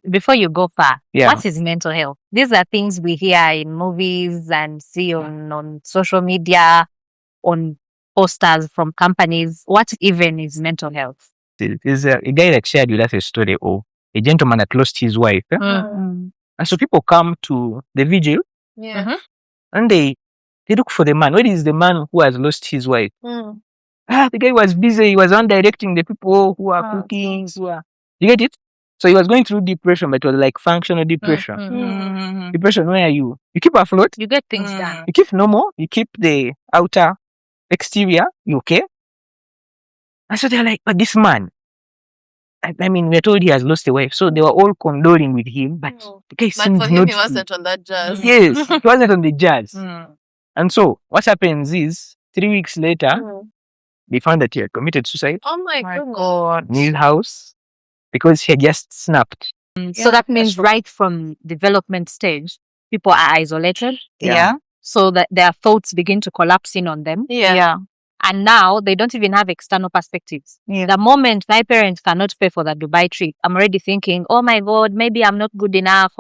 before you go far, Yeah. what is mental health? These are things we hear in movies and see on social media, on posters from companies. What even is mental health? There's a guy that shared with us a story of a gentleman that lost his wife. Mm. And so people come to the vigil Yeah. and they look for the man. Where is the man who has lost his wife? Mm. The guy was busy. He was on directing the people who are cooking. You get it? So he was going through depression, but it was like functional depression. Mm. Depression, where are you? You keep afloat. You get things done. You keep normal. You keep the outer exterior. You okay? And so they're like, but this man, I mean, we're told he has lost a wife. So they were all condoling with him, but the guy But seemed for not him, he to. wasn't on that jazz. Yes, he wasn't on the jazz. And so what happens is 3 weeks later, they found that he had committed suicide Oh my goodness. God. in his house because he had just snapped. So that means right from development stage, people are isolated. Yeah. So that their thoughts begin to collapse in on them. Yeah. And now they don't even have external perspectives. The moment my parents cannot pay for the Dubai trip, I'm already thinking, oh my God, maybe I'm not good enough.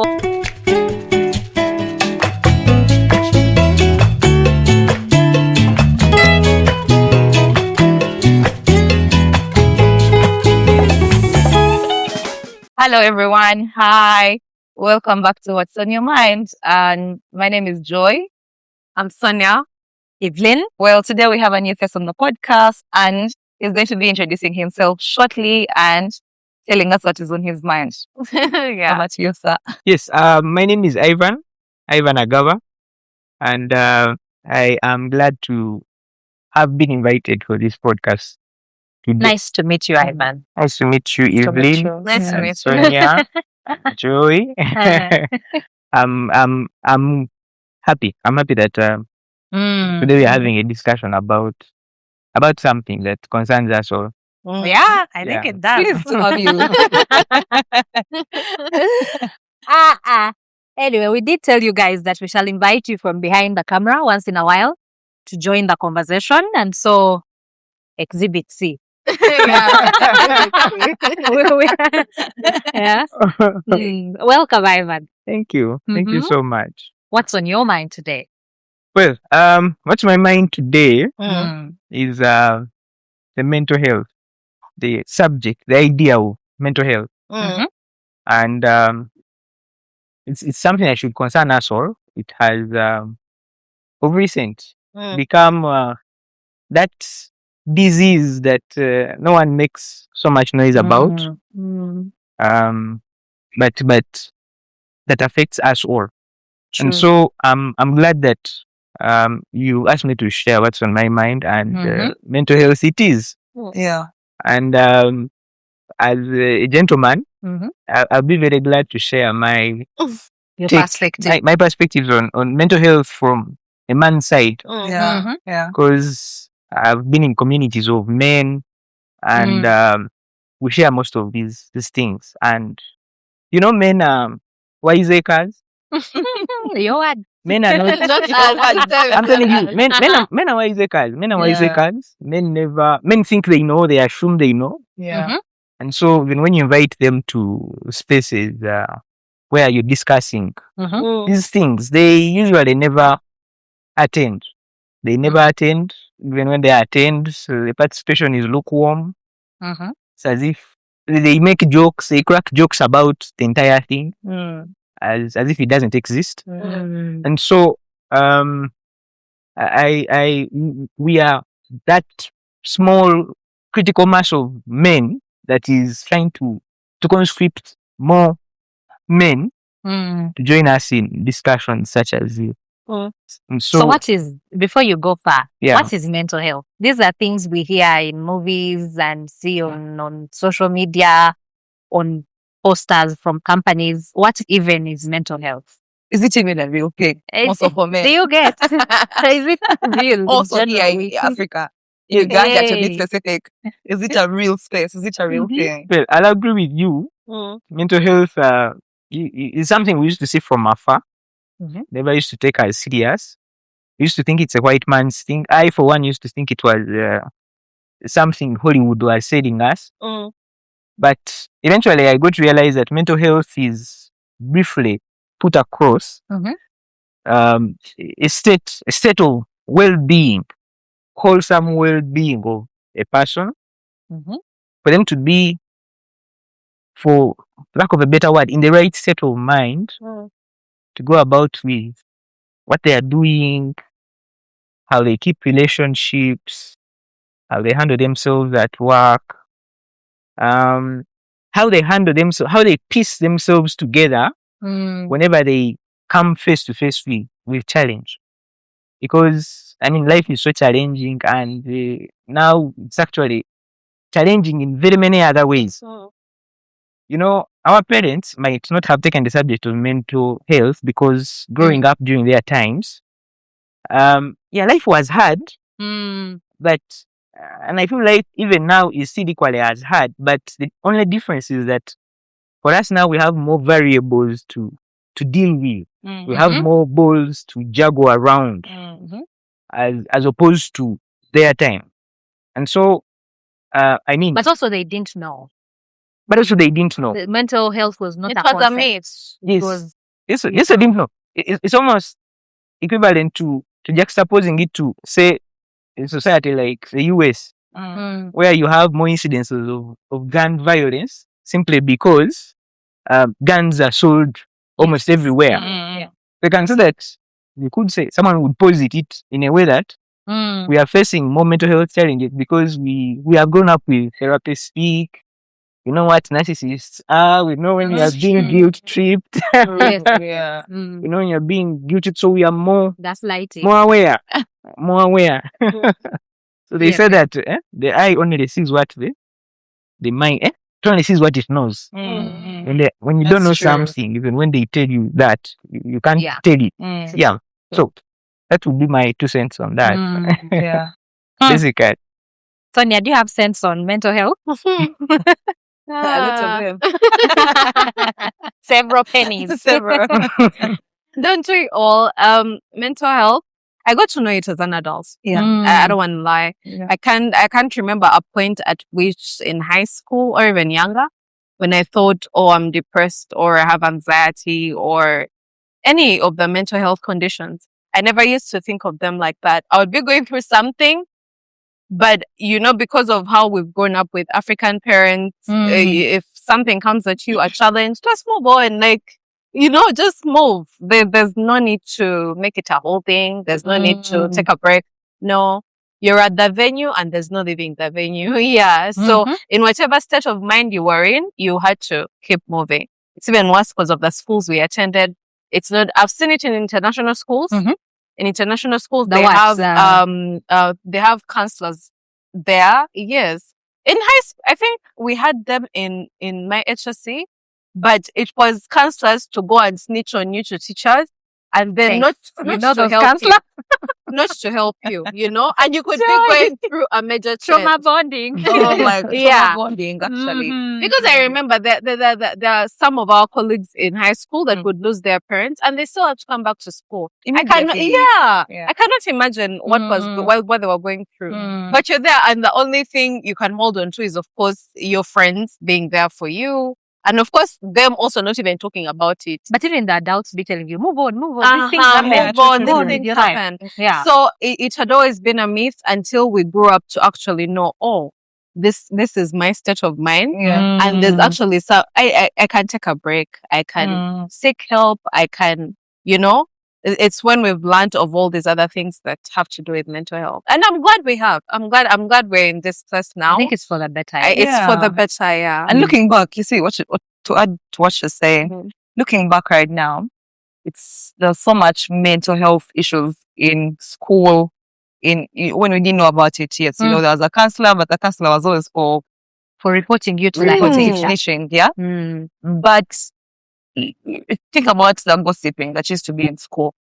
Hello, everyone. Hi. Welcome back to What's on Your Mind. And my name is Joy. I'm Sonia. Evelyn. Well, today we have a new guest on the podcast, and he's going to be introducing himself shortly and telling us what is on his mind. Yeah. How about you, sir? Yes, my name is Ivan Agava, and I am glad to have been invited for this podcast today. Nice to meet you, Ivan. Nice to meet you, To meet Evelyn. you. Nice to and meet you. Sonia, Joy. I'm happy. I'm happy that today we're having a discussion about something that concerns us all. Yeah, I think Yeah. it does. Please, to have you. Anyway, we did tell you guys that we shall invite you from behind the camera once in a while to join the conversation. And so, Exhibit C. Yeah. Yeah. Welcome, Ivan. Thank you. Thank you Mhm. so much. What's on your mind today? Well, what's my mind today Mm. is the mental health, the subject, the idea of mental health, Mm. and it's something that should concern us all. It has of recent Mm. become that disease that no one makes so much noise about, but that affects us all. And so I'm glad that you asked me to share what's on my mind, and mental health it is. Yeah. And as a gentleman, Mhm. I'll be very glad to share my Your take- perspective. my perspectives on mental health from a man's side, Mm. Yeah. Mhm. Yeah. because I've been in communities of men, and we share most of these things. And you know, men are wiseacres. Your word. Men are not. Not us. I'm telling you, men are wiseacres. Men are wiseacres. Men think they know. They assume they know. Yeah. Mhm. And so even when you invite them to spaces where you're discussing Mhm. these things, they usually never attend. They never attend. Even when they attend, so the participation is lukewarm. Mhm. It's as if they make jokes, they crack jokes about the entire thing as if it doesn't exist. And so we are that small critical mass of men that is trying to conscript more men Mm. to join us in discussions such as this. Mm. And So what is, before you go far, Yeah. what is mental health? These are things we hear in movies and see on social media, on posters from companies. What even is mental health? Is it even a real thing? Also for men. Do you get? Is it real? in Also here general? in Africa. In Uganda, to be Hey. specific. Is it a real space? Is it a real thing? well, I'll agree with you. Mm. Mental health is something we used to see from afar. Mhm. Never used to take as serious. We used to think it's a white man's thing. I, for one, used to think it was something Hollywood was selling us. Mm. But eventually I got to realize that mental health is briefly put across Mhm. a state of well-being, wholesome well-being of a person, Mhm. for them to be, for lack of a better word, in the right state of mind to go about with what they are doing, how they keep relationships, how they handle themselves at work, how they handle themselves, how they piece themselves together Mm. whenever they come face to face with challenge. Because I mean, life is so challenging, and now it's actually challenging in very many other ways. You know, our parents might not have taken the subject of mental health because growing up during their times, life was hard, Mm. but and I feel like even now is still equally as hard. But the only difference is that for us now we have more variables to deal with. We have Mhm. more balls to juggle around Mhm. as opposed to their time. And so, I mean, But also they didn't know. but also they didn't know. The mental health was not It a was a concept. myth. It Yes, was yes, yes, they didn't know. It's almost equivalent to juxtaposing it to, say, in society like the US, where you have more incidences of gun violence simply because guns are sold almost everywhere. Yeah. They can say that, you could say, someone would posit it in a way that Mm. we are facing more mental health challenges because we have grown up with therapists speak. You know what narcissists are. We know when you are being guilt tripped. Yes. Yeah. Mm. We know when you're being guilty, so we are more Gaslighting. aware. More aware. So they Yeah. say that the eye only sees what the mind it only sees what it knows. When you don't know That's true. something, even when they tell you that, you can't Yeah. tell it. Mm. Yeah. So that would be my 2 cents on that. Mm. Yeah. Basically. Sonia, do you have sense on mental health? A lot of them. Several pennies. Several. Don't we all? Mental health. I got to know it as an adult. Yeah. I don't want to lie. Yeah. I can't remember a point at which in high school or even younger when I thought, oh, I'm depressed or I have anxiety or any of the mental health conditions. I never used to think of them like that. I would be going through something, but because of how we've grown up with African parents, if something comes at you, a challenge, just move on. Just move. There's no need to make it a whole thing. There's no need to take a break. No, you're at the venue and there's no leaving the venue. Yeah. So in whatever state of mind you were in, you had to keep moving. It's even worse because of the schools we attended. It's not, I've seen it in international schools. In international schools, they have counselors there. Yes. In high school, I think we had them in my HSC, but it was counselors to go and snitch on you to teachers, and then not to help you. Not to help you, and you could be going through a major Trauma change. bonding. Oh my God. Yeah. Trauma bonding, actually. Because I remember that there are some of our colleagues in high school that would lose their parents and they still have to come back to school. I cannot imagine what they were going through. But you're there, and the only thing you can hold on to is, of course, your friends being there for you. And of course, them also not even talking about it. But even the adults be telling you, move on. These things happen. Move on, Move these things You're right. happen. Yeah. So it had always been a myth until we grew up to actually know, oh, this is my state of mind. Yeah. And there's actually I can take a break. I can seek help. I can, it's when we've learned of all these other things that have to do with mental health. And I'm glad we have. I'm glad we're in this place now. I think it's for the better. It's for the better, yeah. And looking back, you see, to add to what you're saying, looking back right now, there's so much mental health issues in school. When we didn't know about it, yes, there was a counselor, but the counselor was always for reporting you to reporting, the snitching, yeah. But think about the gossiping that used to be in school,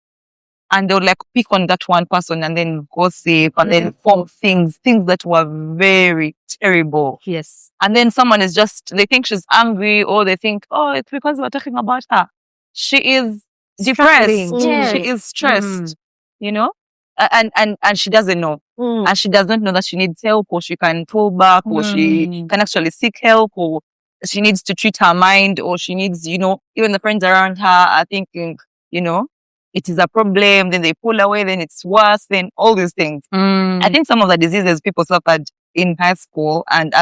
and they would pick on that one person and then gossip and then form things that were very terrible. Yes. And then someone they think she's angry, or they think, oh, it's because we're talking about her. She is depressed. Yes. She is stressed, and she doesn't know. And she doesn't know that she needs help, or she can pull back, or she can actually seek help, or she needs to treat her mind, or she needs, even the friends around her are thinking, it is a problem. Then they pull away, then it's worse, then all these things. I think some of the diseases people suffered in high school and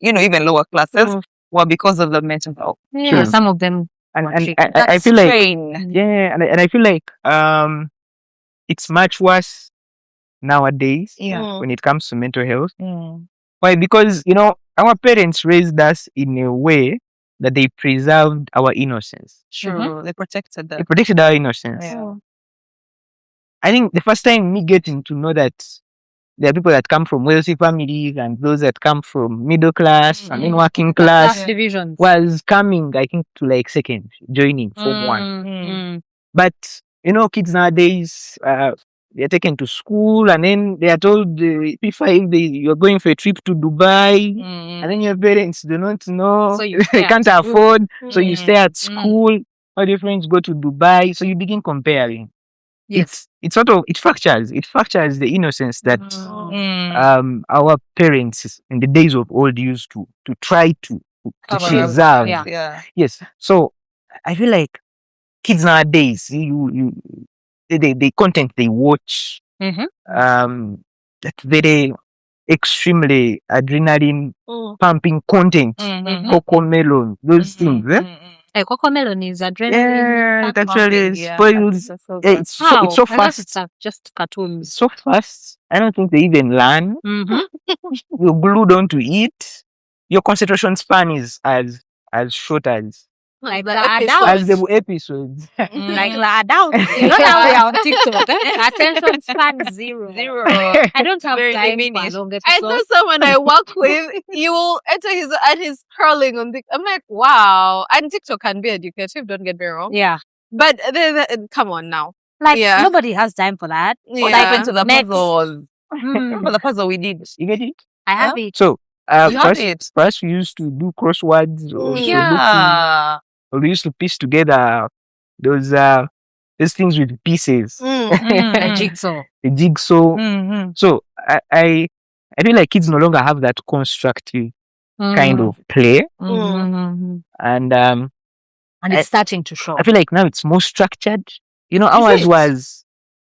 even lower classes were because of the mental health. Yeah, Sure. some of them. And Watching. I feel like strain. yeah, and I feel like it's much worse nowadays Yeah. when it comes to mental health. Mm. Why? Because our parents raised us in a way that they preserved our innocence. True. They protected They that. protected our innocence. Yeah. I think the first time me getting to know that there are people that come from wealthy families and those that come from middle class and then working class Class divisions. was coming, I think, to like second, joining Form 1. But kids nowadays, they're taken to school and then they are told P5 you're going for a trip to Dubai, and then your parents do not know, So you they stay at can't school. afford, so you stay at school. All your friends go to Dubai, so you begin comparing. Yes. It fractures the innocence that our parents in the days of old used to try to Cover up. preserve. Yeah. Yes. So I feel like kids nowadays, the content they watch, that very extremely adrenaline pumping content, Cocomelon, those things. Cocomelon is adrenaline. Yeah, it actually Yeah. spoils. It's so How? it's so Unless fast. it's just cartoons. So fast. I don't think they even learn. You're glued onto it. Your concentration span is as short as Like The the episodes. adults. the episodes. Like the adults. You know how we are on TikTok. Attention span zero. I don't have Very time for a diminished. long I know episode. someone I work with, you will enter his scrolling on TikTok. I'm like, wow. And TikTok can be educative, don't get me wrong. Yeah. But come on now. Like Yeah. nobody has time for that. What Yeah. happened to the Next. puzzles? Mm, Remember the puzzle we did? You get it? I have it. So You have it. first we used to do crosswords or Yeah. or we used to piece together those things with pieces. A jigsaw. The jigsaw. So I feel like kids no longer have that constructive kind of play. Mhm. And And it's starting to show. I feel like now it's more structured. Ours was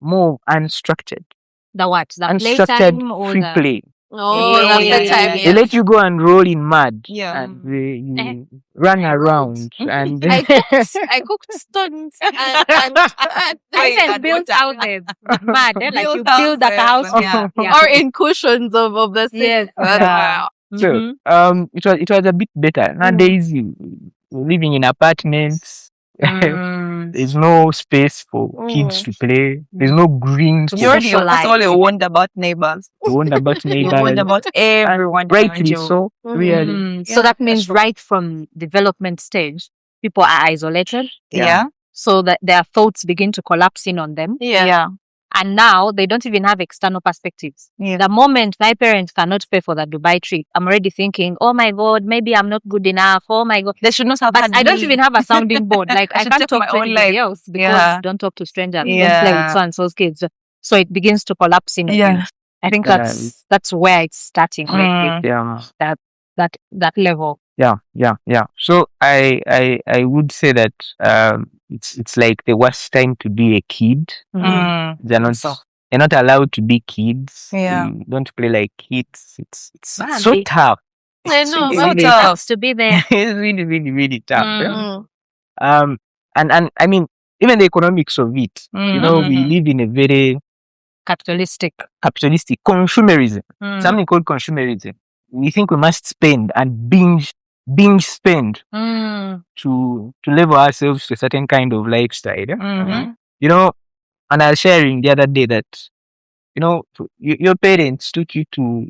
more unstructured. The what? The Unstructured playtime or free the play. Oh, Yeah, the yeah, playtime. yeah. They let you go and roll in mud. Yeah. And you run around and I cooked stones and I even and built water. houses with mud. Like you Built build like a house. houses, yeah. Yeah. or in cushions of the six. Yes. Wow. So Mhm. it was a bit better. Nowadays you're living in apartments. There's no space for kids to play. There's no green To You already, socialize. first of all, you wonder about neighbors. to wonder about You wonder neighbors. about everyone. around Rightly you. so, really. Mm. Yeah, So that that's means true. right from development stage, people are isolated. Yeah. So that their thoughts begin to collapse in on them. Yeah. And now they don't even have external perspectives. Yeah. The moment my parents cannot pay for the Dubai trip, I'm already thinking, oh my God, maybe I'm not good enough. Oh my God. They should not have But had I don't me. even have a sounding board. Like I I should can't take talk my to own anybody life. else because Yeah. don't talk to strangers. Don't play Yeah. with so and so's kids. So it begins to collapse in. Yeah. I think Yeah. that's where it's starting. Like Yeah. that level. Yeah. So I would say that it's like the worst time to be a kid. They're not So. they're not allowed to be kids. Yeah. You don't play like kids. It's Man, so they- tough. I know. It's so really tough. Sucks to be there. it's really, really, really tough. yeah. Mm. And I mean, even the economics of it. We live in a very Capitalistic. capitalistic consumerism. Something called consumerism. We think we must spend and binge spend to level ourselves to a certain kind of lifestyle. yeah. And I was sharing the other day that your parents took you to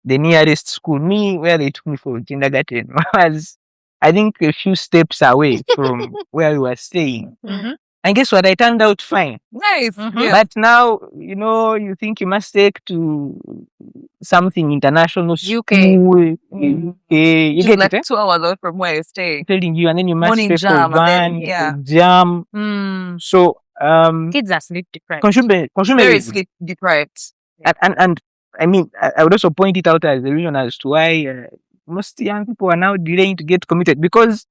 the nearest school. Me, where they took me for kindergarten was, I think, a few steps away from where we were staying. And guess what? I turned out fine. Nice. Yeah. But now, you think you must take to something international UK. school. UK. You Which is get like it? 2 hours away from where you stay. Telling you, and then you must Morning pay jam, for and then, van, yeah. for jam. So, Kids are sleep deprived. Very consumerism. sleep deprived. And I mean, I would also point it out as the reason as to why most young people are now delaying to get committed because,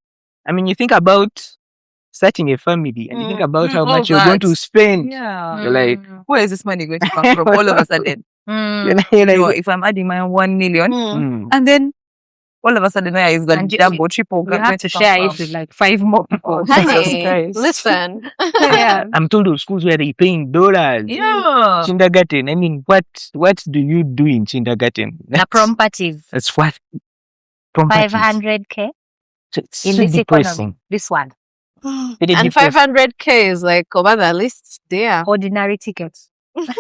I mean, you think about starting a family and you think about how all much you're going to that. spend. Yeah. You're like, Where is this money going to come from? All of a sudden, you're you know, like, if I'm adding my 1 million, mm. and then all of a sudden, where is the And you- double, triple You going have to come share from? it with like 5 more people. Honey, Christ. listen. Yeah. I'm told of schools where they pay in dollars. Yeah. Kindergarten. I mean, what do you do in kindergarten? The properties. That's what prom parties. 500K So it's in so this depressing. economy. This one. Very And depressing. 500K is like over the list there. Ordinary tickets.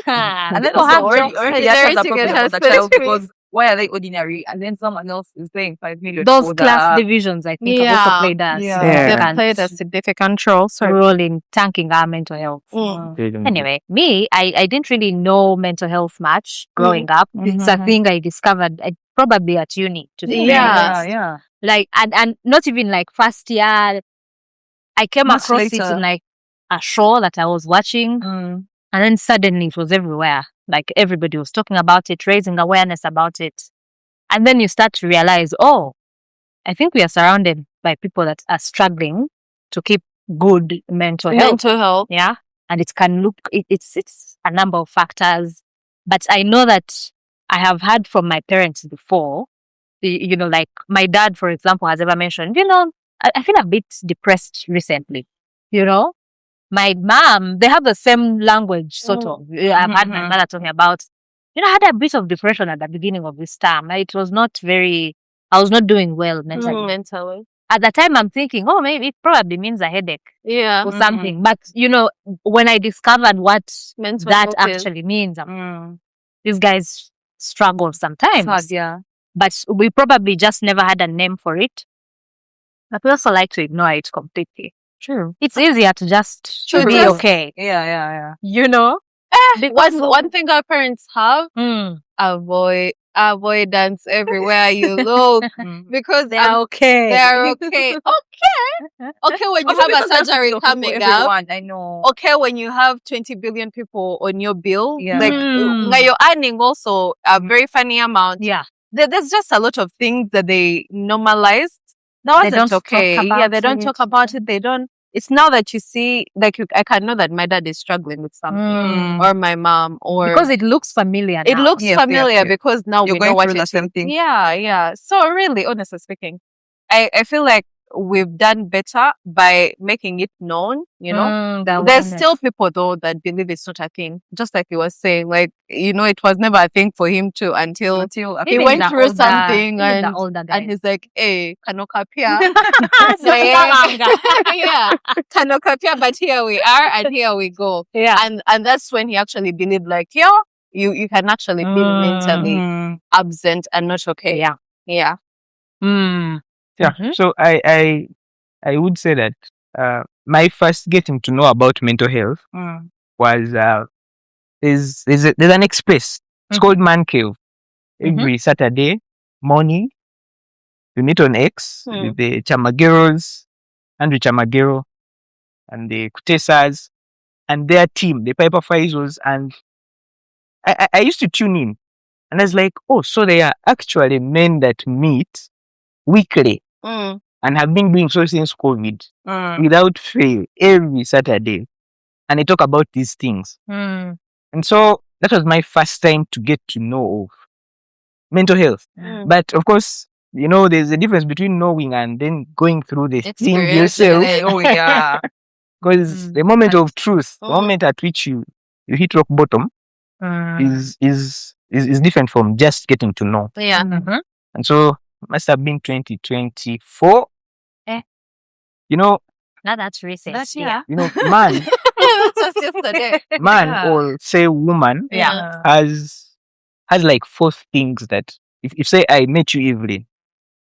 And they So don't have already, jobs. already Ordinary that's a ticket problem has for the child been- because why are they ordinary and then someone else is paying 5 million Those for class the, divisions, I think, have also Yeah. played a Yeah. They Yeah. played a significant role. Sorry. role in tanking our mental health. They don't do- Anyway, me, I didn't really know mental health much growing up. It's a Mhm. thing I discovered probably at uni, to be Yeah. honest. yeah. Like, and not even like first year. I came Much across it later. in like a show that I was watching, Mm. and then suddenly it was everywhere. Like everybody was talking about it, raising awareness about it. And then you start to realize, oh, I think we are surrounded by people that are struggling to keep good mental health. Mental health. Yeah. And it can look, it's a number of factors. But I know that I have heard from my parents before, you know, like my dad, for example, has ever mentioned, you know, I feel a bit depressed recently, you know. My mom, they have the same language, sort of. I've had my Mhm. mother talking about, you know, I had a bit of depression at the beginning of this term. It was not very, I was not doing well mentally. Mentally. At the time, I'm thinking, oh, maybe it probably means a headache Yeah. or something. But, you know, when I discovered what Mental that health is- actually means, Mm. these guys struggle sometimes. It's hard, yeah. But we probably just never had a name for it. But we also like to ignore it completely. True. It's easier to just To be just- okay, Yeah. you know? One thing our parents have, avoidance everywhere you look. Because They're okay. they're okay. Okay when you have a surgery coming up. I know. Okay when you have 20 billion people on your bill. Yeah. Like Mm. now you're earning also a very funny amount. Yeah. There's just a lot of things that they normalized. That They wasn't don't talk okay. Yeah, about they don't it. talk about it. They don't. It's now that you see, like, I can know that my dad is struggling with something, Mm. or my mom, or Because it looks familiar it now. looks Yes, familiar yes. because now You're we know going what through it the is. same thing. Yeah. So really, honestly speaking, I feel like we've done better by making it known, you know. the There's awareness. still people though that believe it's not a thing. Just like you were saying, like, you know, it was never a thing for him to until Until he Even went the through older- something even the and older guys. he's like, hey, kanokapia. So Yeah. Kanokapia, but here we are and here we go. yeah. And that's when he actually believed like, yo, you can actually be mentally Mm. absent and not okay. Yeah. Yeah. Mm. Yeah. Mhm. So I would say that my first getting to know about mental health Mm. was there's an express. It's Mhm. called Man Cave. Mhm. Every Saturday morning, we meet on X Hmm. with the Chamageros, Andrew Chamagero, and the Kutesas, and their team, the Piper Faisals, and I used to tune in, and I was like, oh, so they are actually men that meet weekly Mm. and have been doing so since COVID Mm. without fail every Saturday, and they talk about these things. Mm. And so that was my first time to get to know of mental health. Mm. But of course, you know, there's a difference between knowing and then going through the thing Experiencing yourself. it. Oh yeah. Because Mm. the moment of truth, the Mm. moment at which you hit rock bottom Mm. is different from just getting to know. Yeah. Mhm. And so it must have been 2024. Eh. You know, Now that's recent. That's yeah. man, Just yesterday. man or say woman Yeah. has like 4 things that if say I met you, Evelyn,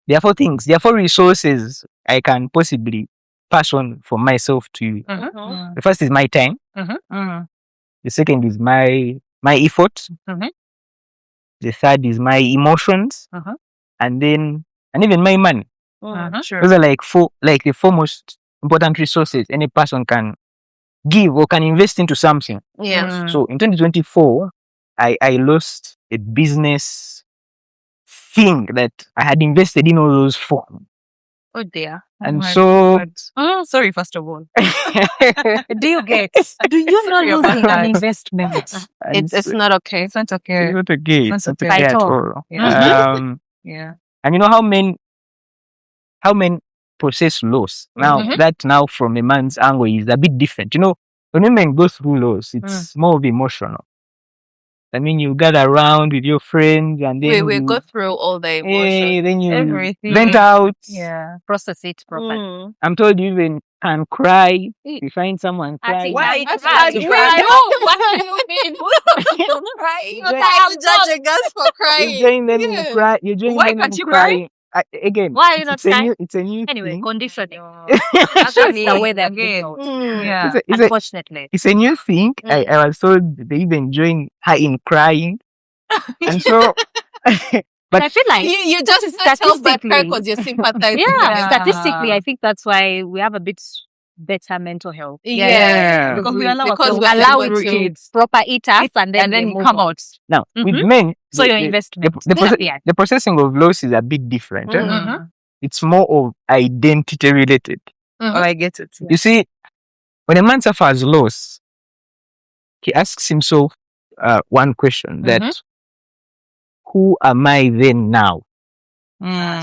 there are 4 things, there are 4 resources I can possibly pass on from myself to you. Mhm. The first is my time. Mm. The second is my effort. Mhm. The third is my emotions, Mhm. and even my money. Mhm. Sure. Those are like the 4 most important resources any person can give or can invest into something. Yes. Mm. So in 2024, I lost a business think that I had invested in all those four. Oh dear. And my so God. Sorry, first of all. Do you get? Do you know Sorry about losing that. an investment? and It's so- not okay. It's not okay. it's not okay. It's It's not not okay okay at at all. all. Yeah. Yeah. And you know how men process loss. Now Mhm. that now from a man's angle is a bit different. You know, when women go through loss, it's more of emotional. I mean, you gather around with your friends and then We you, go through all the emotions. then you Everything. vent out. Yeah. Process it properly. Mm. I'm told you even can cry. You find someone crying. Why? That's Why? hard to cry. No, what do you mean? Crying. But Why are you judging us for You crying? join them in Yeah. cry. You join Why them can't in you cry? crying. Again, Why are you not it's a crying? new, it's a new Anyway, thing. conditioning. That's That's the way they're again. being out. Mm. Yeah. It's a, Unfortunately. it's a new thing. I was told they even join her in crying, and so. But I feel like You just not help but cry statistically- because you're sympathizing. yeah, with them. statistically, I think that's why we have a bit better mental health. Yeah. Because we allow Because ourselves we to allow go it through to- it. Proper eat us and then, And then we you move come on. out. Now with Mhm. men, So your the, investment. the Yeah. processing of loss is a bit different. Eh? Mhm. It's more of identity related. Oh, I get it. You see, when a man suffers loss, he asks himself one question: that who am I then now?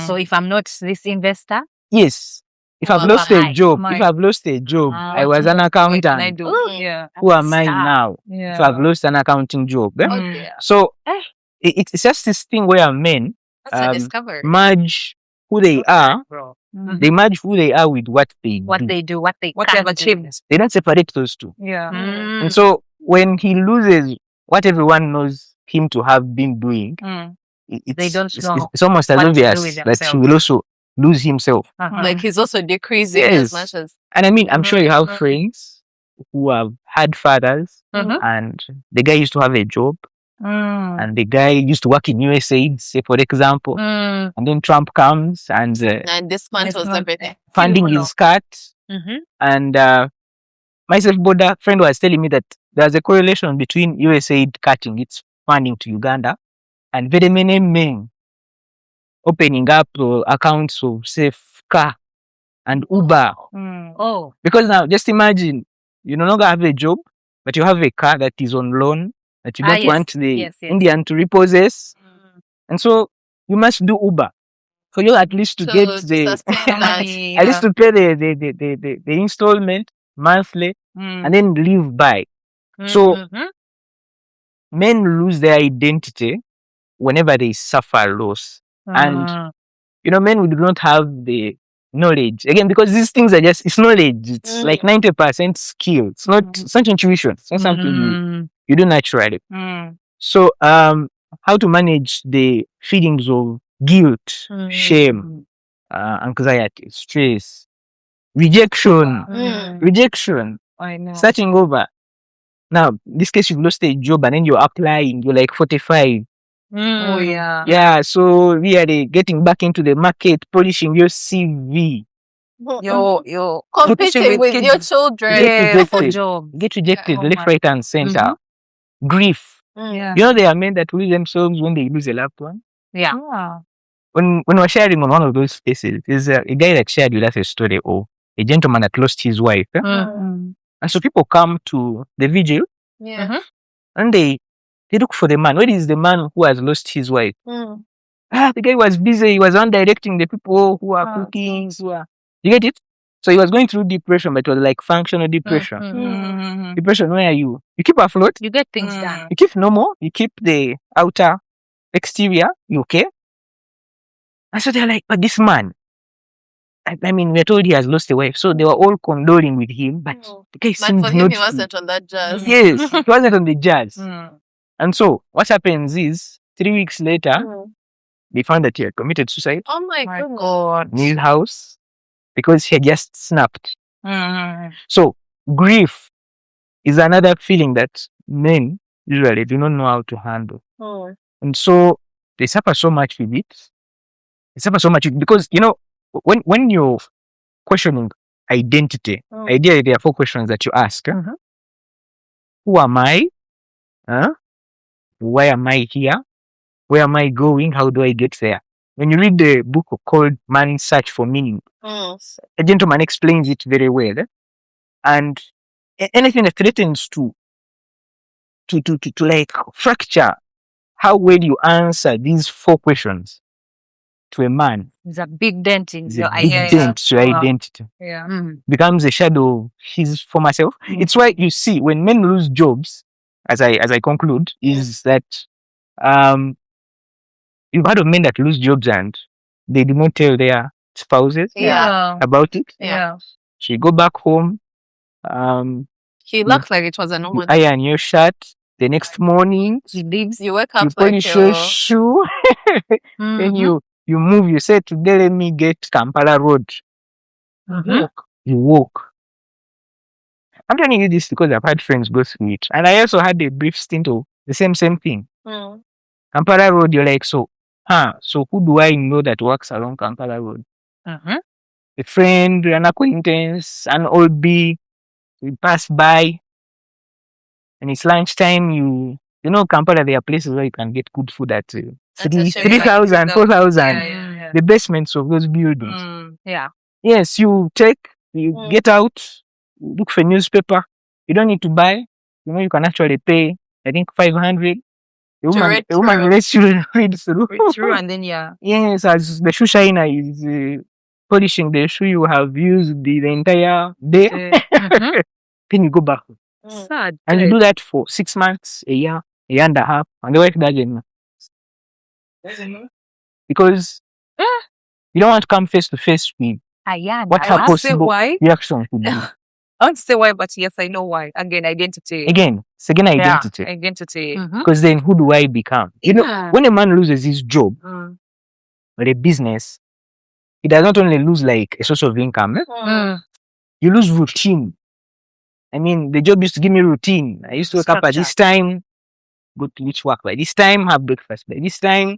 So if I'm not this investor, Yes. If I've Who lost am a I? job, My- if I've lost a job, Ah, I was an what can I accountant. do? Mm. Yeah. Who am I Stop. now? Yeah. If I've lost an accounting job. Eh? Oh Mm. dear. So Eh. it's just this thing where men That's a Um, discovery. merge who they are. bro, They merge who they are with what they what do. they do, what they What they can have do. achieved. They don't separate those two. Yeah. Mm. And so when he loses what everyone knows him to have been doing, Mm. They don't know it's almost as what to do obvious with that he themselves. will also lose himself. Uh-huh. Like he's also decreasing Yes. as much as And I mean, I'm sure you have Mhm. friends who have had fathers, Mhm. and the guy used to have a job, Mm. and the guy used to work in USAID, say for example, Mm. and then Trump comes and and dismantles not- everything. funding no. is cut. Mhm. And my self-border friend was telling me that there's a correlation between USAID cutting its funding to Uganda and very many men opening up accounts of, say, car and Uber. Mm. Oh, Because now, just imagine, you no longer have a job, but you have a car that is on loan that you Ah, don't yes, want the yes, yes. Indian to repossess. And so you must do Uber for you at least to So get to the sustain that. Money, at least to pay the installment monthly Mm. and then live by. So Mhm. men lose their identity whenever they suffer loss. And Mm. you know, men who do not have the knowledge again, because these things are just it's knowledge. It's like 90% skill. It's not intuition. It's not something Mm. you do naturally. Mm. So how to manage the feelings of guilt, shame, anxiety, stress, rejection, Mm. rejection, I know. starting over. Now, in this case, you've lost a job and then you're applying, you're like 45. Oh yeah. Yeah, so really getting back into the market, polishing your CV. Yo. Competing with your kids. children. Yeah. For Rejected. job. Get rejected Oh left, my- right, and center. Grief. Yeah. You know, there are men that lose themselves when they lose a loved one. Yeah. Yeah. When we're sharing on one of those spaces, there's a guy that shared with us a story of a gentleman that lost his wife. Eh? Mm. And so people come to the vigil Yeah. and they look for the man. Where is the man who has lost his wife? Mm. The guy was busy. He was on directing the people who are cooking. You get it? So he was going through depression, but it was like functional depression. Mm. Depression where you keep afloat, You get things Mm. done. you keep normal, you keep the outer exterior, you okay? And so they're like, but this man, I mean, we're told he has lost a wife. So they were all condoling with him, but the guy But seemed for him, not he wasn't on that jazz. Yes, he wasn't on the jazz. Mm. And so what happens is 3 weeks later, Mm. they found that he had committed suicide Oh my My goodness. God. in his house because he had just snapped. Mm. So grief is another feeling that men usually do not know how to handle. Mm. And so they suffer so much with it. They suffer so much because, you know, when you're questioning identity, ideally there are 4 questions that you ask. Who am I? Why am I here? Where am I going? How do I get there? when you read the book called Man's Search for Meaning, a gentleman explains it very well. And anything that threatens to like fracture how well you answer these 4 questions to a man It's a big dent in is your a big identity. dent to your Wow. identity. Yeah. Mm. Becomes a shadow of his former self. It's why you see when men lose jobs, as I conclude, is that you've heard of men that lose jobs and they do not tell their spouses Yeah. about it. Yeah. So you go back home, He looked like it was a you normal. iron your shirt. The next morning, He leaves. You wake you up like polish your you're shoe, then Mhm. you move. You say today, let me get Kampala Road. Mhm. You walk. I'm telling you this because I've had friends go through it, and I also had a brief stint of the same thing. Kampala Road, you're like, so who do I know that works along Kampala Road? Mhm. A friend, an acquaintance, an old bee. We pass by, and it's lunchtime. You know, Kampala, there are places where you can get good food at At a shape 3,000, 4,000. Yeah. The basements of those buildings. Yeah. Yes, you get out, you look for newspaper. You don't need to buy. You know, you can actually pay, I think, 500. A read woman through. lets you read through. True. And then Yes, as the shoe shiner is polishing the shoe you have used the entire day. Mhm. Then you go back. Sad. And you do that for 6 months, a year and a half, and the wife doesn't know. Because you don't want to come face to face with Ayan. what I her want to say possible why. reaction could be. I want to say why, but yes, I know why. Again, identity. Again, it's again identity. Yeah, identity. Mhm. Because then who do I become? You know, Yeah. when a man loses his job Mm. or a business, he does not only lose like a source of income, Mm. you lose routine. I mean, the job used to give me routine. I used to wake up at this time, go to which work by this time, have breakfast by this time.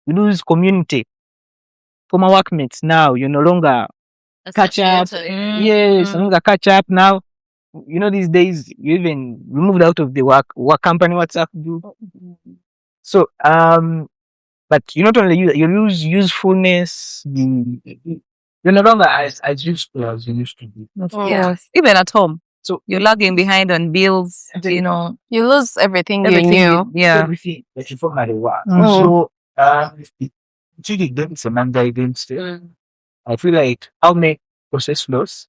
You lose community. For my workmates now, you no longer catch up. Associated. Yes, no longer catch up now. You know, these days you even removed out of the work company WhatsApp group. So but you not only you lose usefulness, you're no longer as useful as you used to be. Of Yeah. course. Even at home. So You're lagging behind on bills, you know. You lose everything, Everything you knew. yeah. everything that you formerly were. Mm. So it's really against a man's identity. I feel like how make process loss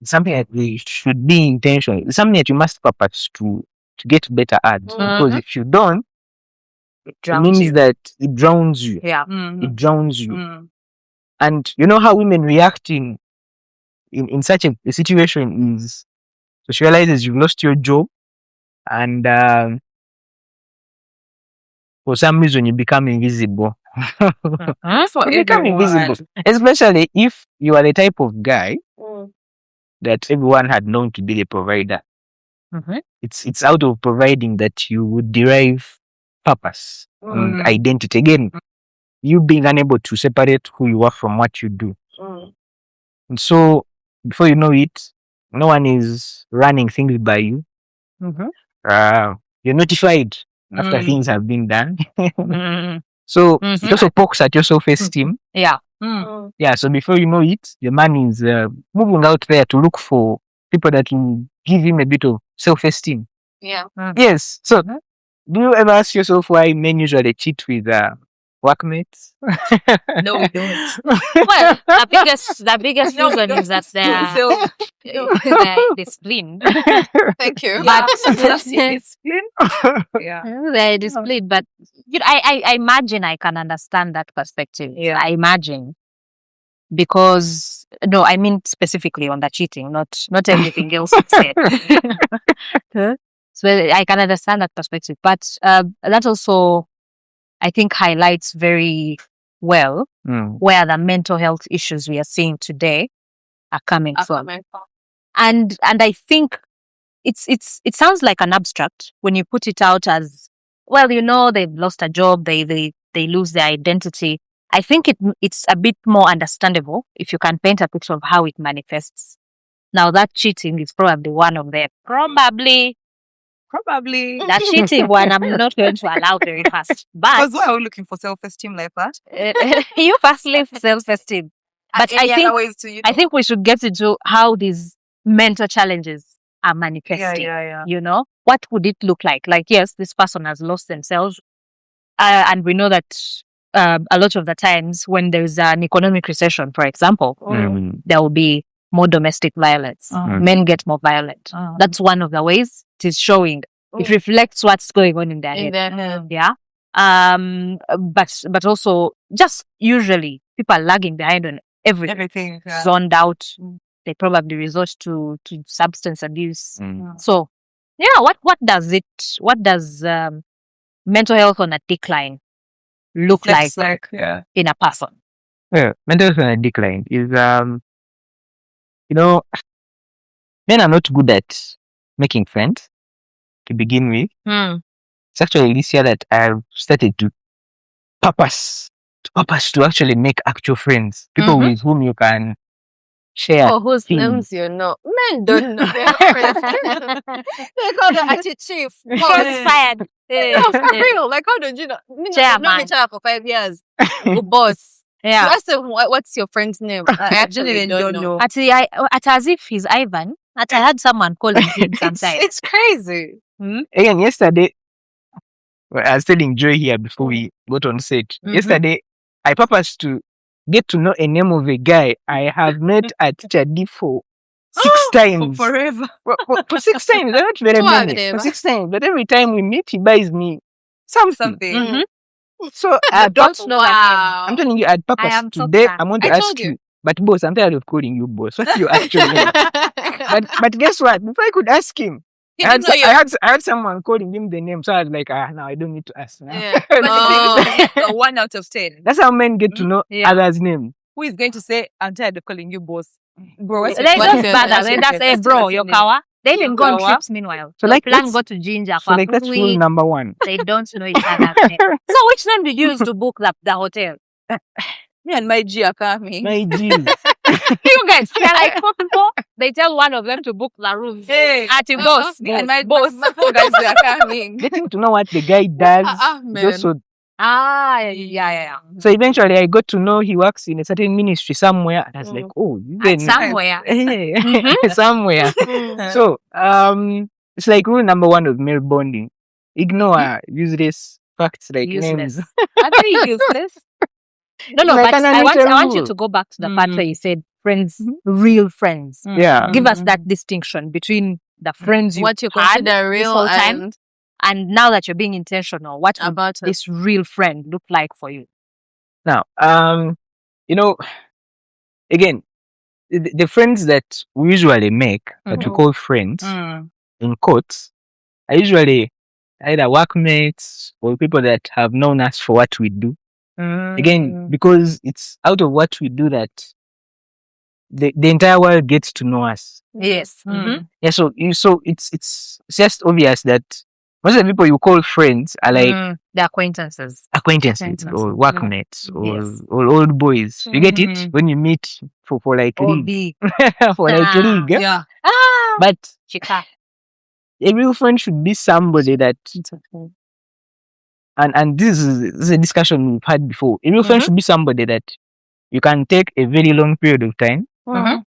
is something that we should be intentional. It's something that you must purpose to get better at. Because if you don't, it Drowns means you. that it drowns you. Yeah. It drowns you. Mm. And you know how women react in such a situation is so she realizes you've lost your job and for some reason you become invisible. That's what You become everyone. invisible. Especially if you are the type of guy that everyone had known to be the provider. Mhm. It's out of providing that you would derive purpose and identity. Again, you being unable to separate who you are from what you do. And so before you know it, no one is running things by you. Mhm. You're notified after Mm. things have been done. Mm. So Mhm. it also pokes at your self-esteem. Yeah. Mm. Yeah, so before you know it, the man is moving out there to look for people that will give him a bit of self-esteem. Yeah. Yes. So do you ever ask yourself why men usually cheat with workmates? No, we don't. Well, the biggest No, reason is that So, they're disciplined. Thank you. But yeah. they're disciplined. But you know, I imagine I can understand that perspective. Yeah. I imagine because no, I mean specifically on the cheating, not everything else you said. So I can understand that perspective, but that also I think highlights very well where the mental health issues we are seeing today are coming from. And I think it sounds like an abstract when you put it out as well, you know, they've lost a job, they lose their identity. I think it's a bit more understandable if you can paint a picture of how it manifests. Now that cheating is probably one of them. Probably Probably. The cheating one, I'm not going to allow very fast. But Because why are we looking for self-esteem like that? you firstly self-esteem. But Any I think other ways to, you I know? think we should get into how these mental challenges are manifesting. yeah. You know, what would it look like? Like, yes, this person has lost themselves, and we know that a lot of the times when there's an economic recession, for example, there will be more domestic violence. Men get more violent. That's one of the ways it is showing. It reflects what's going on in their head. Yeah. But also just usually people are lagging behind on everything. Yeah. Zoned out. They probably resort to substance abuse. So yeah, what does mental health on a decline look like Yeah. in a person? Well, mental health on a decline is men are not good at making friends to begin with. It's actually this year that I've started to purpose to actually make actual friends, people with whom you can share. For whose things. names you know. Men don't know their friends. They call the Ati Chief. Shots fired. No, for real. Like, how don't you know? We know Chairman. each other for 5 years. Oh, boss. You Yeah. ask them, what's your friend's name? I actually don't know. At as if he's Ivan. I had someone calling him sometimes. It's crazy. Again, yesterday, I was telling Joy here before we got on set. Yesterday, I purposed to get to know a name of a guy I have met at Chadi for 6 times. Forever. For 6 times, they're not very many. Whatever. For 6 times, but every time we meet, he buys me something. Something. So I Don't know Wow. I'm telling you, at purpose I am so today, sad. I want to I ask told you. you. But boss, I'm tired of calling you boss. What's your actual name? But guess what? Before I could ask him, He I didn't know you. I had someone calling him the name, so I was like, now I don't need to ask now. Yeah. But it's a 1 out of 10. That's how men get to know Yeah. others' name. Who is going to say, I'm tired of calling you boss? Bro, what's They your What's don't your- bother. what's They your just say, name? bro, your kawa. They even go on Kawa. trips meanwhile. So So like, plan let's- go to Ginger. So like that's rule number 1. They don't know each other's name. So which name did you use to book the hotel? Me and my G are coming. My jeez. You guys, they're like 4 people. They tell one of them to book the rooms. Hey. At your boss. Me and my boss. My four guys, they are coming. Getting to know what the guy does. is man. also Yeah. so eventually I got to know he works in a certain ministry somewhere, and I was like, oh, you At then somewhere. somewhere. So it's like rule number 1 of male bonding: ignore useless facts like names. Useless. Are they useless? No, Like but an I want unnatural you rule. to go back to the part Mm. where you said friends, real friends. Yeah. Give us that distinction between the friends you What you had consider real whole time, and and now that you're being intentional, what would about it. this real friend look like for you? Now, again, the friends that we usually make, that we call friends, in quotes, are usually either workmates or people that have known us for what we do. Again, because it's out of what we do that the entire world gets to know us. Yes. Yeah, so it's just obvious that most of the people you call friends are like The acquaintances. acquaintances or workmates Yes. or old boys. You get it when you meet for like Or league, be for like Ah. league. Yeah. But chica. a real friend should be somebody that, and this is a discussion we've had before. A real friend should be somebody that you can take a very long period of time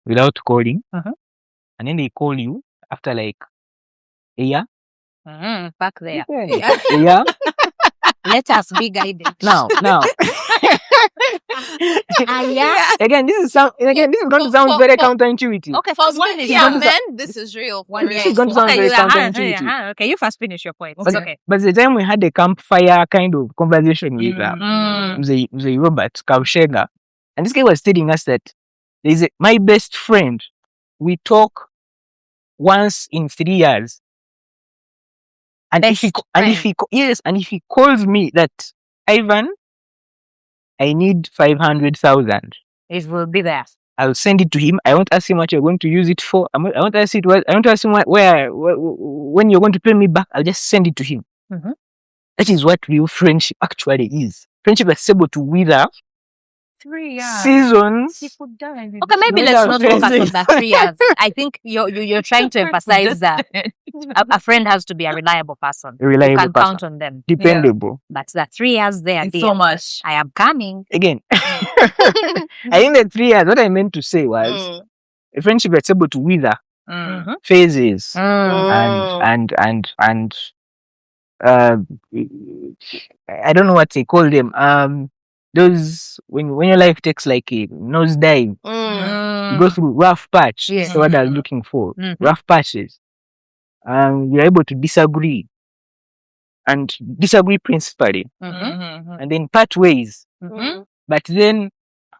without calling, and then they call you after like a year. Back there. A year. Let us be guided. Now, Yeah. again, this is going to sound very counterintuitive. Okay, For first one one is year, gonna- men, this is real. This is going to sound very counterintuitive. Okay, you first finish your point. But, It's okay. but the time we had a campfire kind of conversation with the Robert Kaushega, and this guy was telling us that my best friend, we talk once in 3 years. And if he calls me that, Ivan, I need 500,000, It will be there. I'll send it to him. I won't ask him what you're going to use it for. I won't ask him when you're going to pay me back. I'll just send it to him. That is what real friendship actually is. Friendship is able to wither 3 years. seasons. Okay, maybe With let's our not focus on friends. the 3 years. I think you're trying to emphasize that a friend has to be a reliable person. A reliable You can person. count on them. Dependable. But the 3 years there, It's dear, so much. I am coming. Again, I think that 3 years, what I meant to say was a friendship that's able to wither Mm. phases Mm. and uh, I don't know what they call them. Those when your life takes like a nosedive, you go through rough patch. Yes. So what I was looking for, Mhm. rough patches. You're able to disagree and disagree principally, Mhm. and then part ways. But then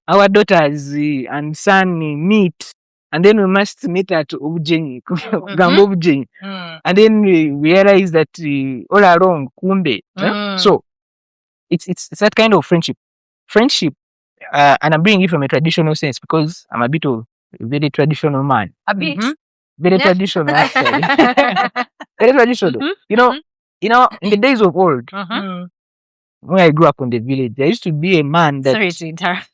our daughters and son meet, and then we must meet at Ujenyi, Gambo Ujenyi. Mm. And then we realize that all along, kumbe. So it's that kind of friendship. Friendship, and I'm bringing it from a traditional sense because I'm a bit of a very traditional man. A bit. Very Yeah. traditional, actually. Very traditional. Mhm. You know, in the days of old, Mm. when I grew up in the village, there used to be a man that Sorry to interrupt.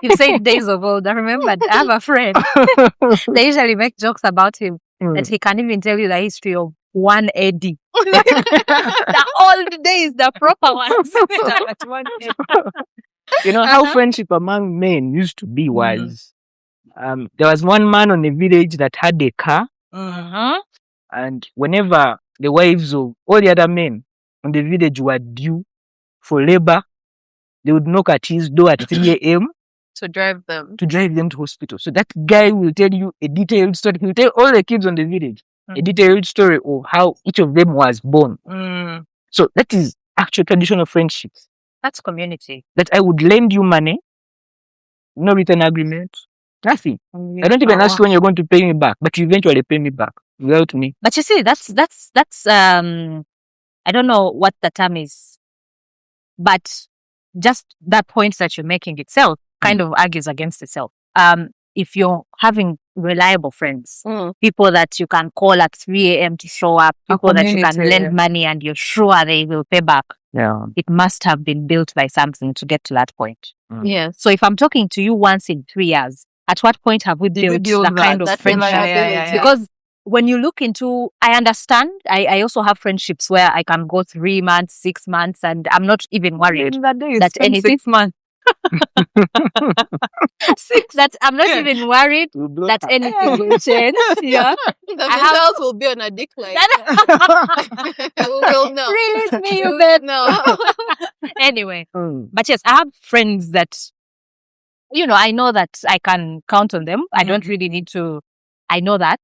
You said days of old. I remember I have a friend. They usually make jokes about him that he can't even tell you the history of one AD. The old days, the proper ones. you know how friendship among men used to be was there was one man on the village that had a car, Mhm. and whenever the wives of all the other men on the village were due for labor, they would knock at his door at 3 a.m. To drive them. to drive them to hospital. So that guy will tell you a detailed story. He will tell all the kids on the village a detailed story of how each of them was born. Mm. So that is actual traditional friendships. That's community. That I would lend you money, no written agreement, nothing. I don't even ask you when you're going to pay me back, but you eventually pay me back without me. But you see, that's I don't know what the term is, but just that point that you're making itself kind of argues against itself. If you're having reliable friends, people that you can call at 3 a.m. to show up, A people that you can community. lend money and you're sure they will pay back, Yeah. it must have been built by something to get to that point. Yes. So if I'm talking to you once in 3 years, at what point have we Did we built build that kind of that friendship? reliability? Because when you look into, I understand, I also have friendships where I can go 3 months, 6 months, and I'm not even worried That day that spent anything 6 months. that I'm not even worried that anything will change. Yeah. The I have- results will be on a decline. We'll know. Release me, you We'll bet. know. Anyway, but yes, I have friends that, I know that I can count on them. I don't really need to, I know that.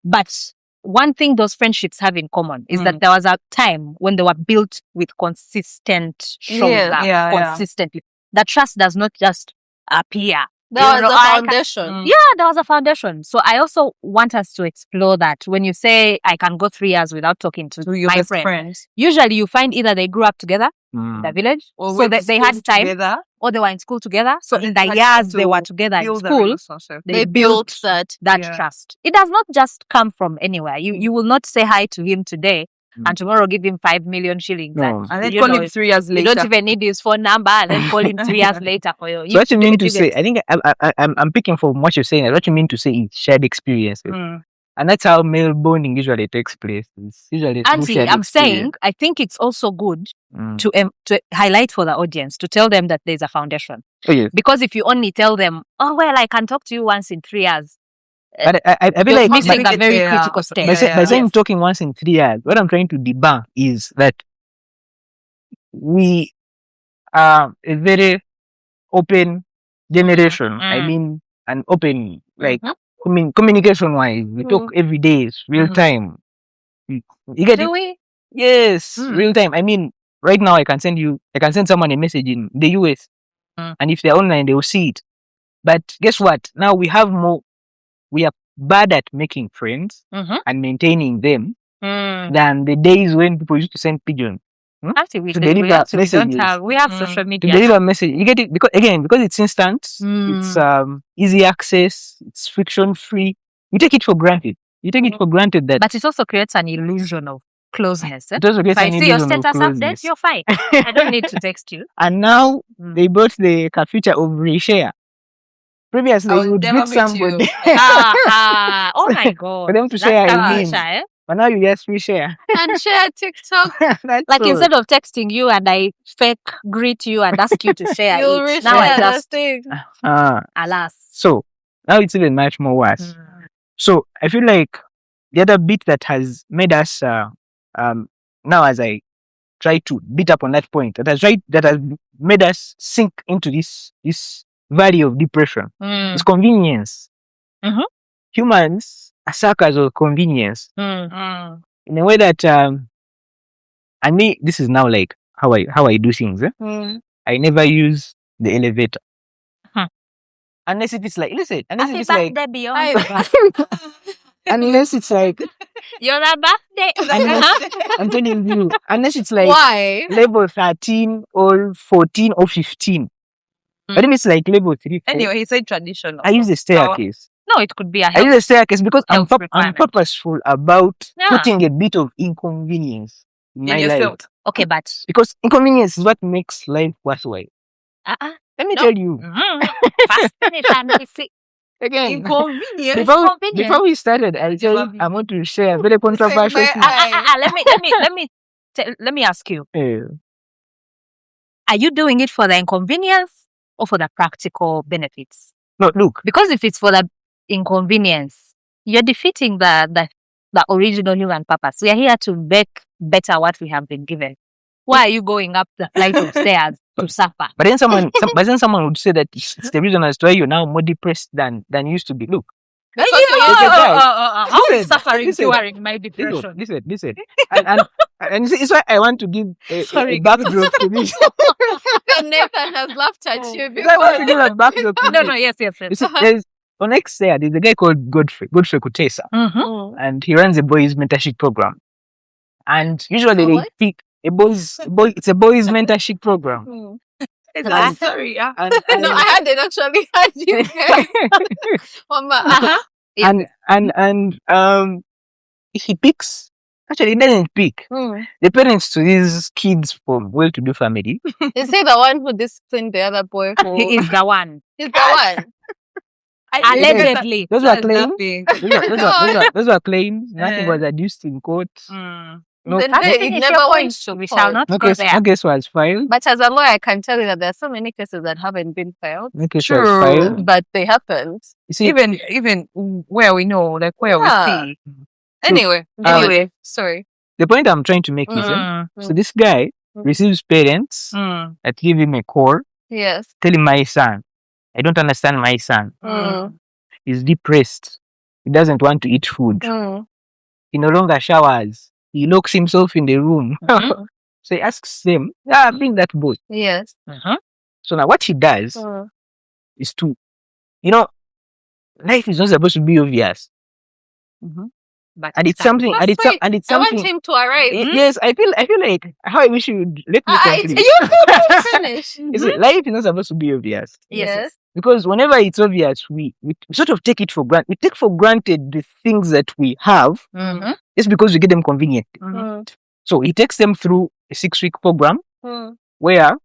But one thing those friendships have in common is that there was a time when they were built with consistent showing Yes. up Yeah. consistently. The trust does not just appear. That was I the can- foundation. Yeah, there was a foundation. So I also want us to explore that. When you say I can go 3 years without talking to To your my best friend, friend. usually you find either they grew up together in the village, Or so went that to they school had time, together. or they were in school together. So And in they the had years to they were together in Build a school, relationship. they They built that. that Yeah. trust. It does not just come from anywhere. You will not say hi to him today and tomorrow give him 5 million shillings. No. And then you call know, him 3 years You later. don't even need his phone number and then call him 3 years later for you. So what you mean to you say? get- I think I'm picking from what you're saying. What you mean to say is shared experiences, Mm. and that's how male bonding usually takes place. It's usually through And see, shared I'm saying, experience. I think it's also good Mm. to highlight for the audience, to tell them that there's a foundation. Oh yes, Because if you only tell them, oh, well, I can talk to you once in 3 years, but I feel you're like missing by, a very Yeah. critical step. by saying Yes. talking once in 3 years, what I'm trying to debunk is that we are a very open generation. I Mm. mean, an open like Mhm. communication wise. We talk every day, it's real Mhm. time. You get it? Do we? Yes, Mm. real time. I mean, right now I can send someone a message in the US, and if they're online, they will see it. But guess what? Now we are bad at making friends Mhm. and maintaining them Mm. than the days when people used to send pigeons Actually, we to don't deliver have messages. we have Mm. social to media. deliver a message. You get it because it's instant, it's easy access, it's friction free. You take it for granted. You take it for granted that But it also creates an illusion of closeness. Eh? It also If gets I an see your illusion of status update, closeness. you're fine. I don't need to text you. And now Mm. they brought the feature of reshare. Previously, I you would would never meet meet somebody Oh my god. for them to That's share a Kawacha, meme. eh? But now you just reshare. And share TikTok. That's Like all. instead of texting you and I fake greet you and ask you to share You'll it. Now I reshare the just thing. alas. So now it's even much more worse. Mm. So I feel like the other bit that has made us now as I try to beat up on that point, that has made us sink into this valley of depression Mm. is convenience. Mhm. Humans are suckers of convenience Mm. in a way that and me, this is now like how I do things. I never use the elevator. Huh. Unless if it's like, listen, unless Happy if it's like, birthday, Beyonce. unless it's like, You're a birthday. I'm telling you, unless it's like Why? level 13 or 14 or 15. But if it's like level 3, 4, Anyway, he said traditional. I use the staircase. No, it could be a I help. use the staircase because I'm health requirement. purposeful about Yeah. putting a bit of inconvenience in my in life. yourself. Okay, but Because inconvenience is what makes life worthwhile. Let me No. tell you. fast finish and we see. Again, Inconvenient. Inconvenient. before we started, I told you I want to share a very controversial my thing. eye. Let me ask you. Eh, Are you doing it for the inconvenience or for the practical benefits? No, look, Because if it's for the inconvenience, you're defeating the original human purpose. We are here to make better what we have been given. Why are you going up the flight of stairs to suffer? but then someone would say that it's the reason as to why you're now more depressed than you used to be. Look, How is suffering listen. curing my depression? listen. And it's why I want to give a Sorry. backdrop to this. Nathan has laughed at you It's why I want to before. give a backdrop to No, this. yes. You see, there's on next there, there's a guy called Godfrey Kutesa, Mm-hmm. and he runs a boys mentorship program. And usually A they what? pick it's a boys mentorship program. I'm sorry. Yeah. And, No, I hadn't actually heard you guys. Mama. and he picks. Actually, he doesn't pick the parents to these kids from well-to-do family. Is he the one who disciplined the other boy? He is the one. He's the one. Allegedly. Those were claims. Nothing. Those were claims. Nothing was adduced in court. No, Then no, they- it Finish never your went point. to We court. shall not no go case, there. no case was filed. But as a lawyer, I can tell you that there are so many cases that haven't been filed, No case was True. filed. but they happened. You see, Even where we know, like where Yeah. we see. Anyway, Sorry. the point I'm trying to make is, so this guy receives parents that give him a call, Yes. tell him, my son, I don't understand my son. He's depressed. He doesn't want to eat food. He no longer showers. He locks himself in the room. So he asks them, bring that boy. Yes. So now what he does is to, life is not supposed to be obvious. But And it's something, and it's, That's and it's I want something. him to arrive. Yes, I feel like how I wish you would let me complete. You finish. You see, life is not supposed to be obvious. Yes. Because whenever it's obvious, we sort of take it for granted. We take for granted the things that we have just because we get them convenient. So he takes them through a 6-week program where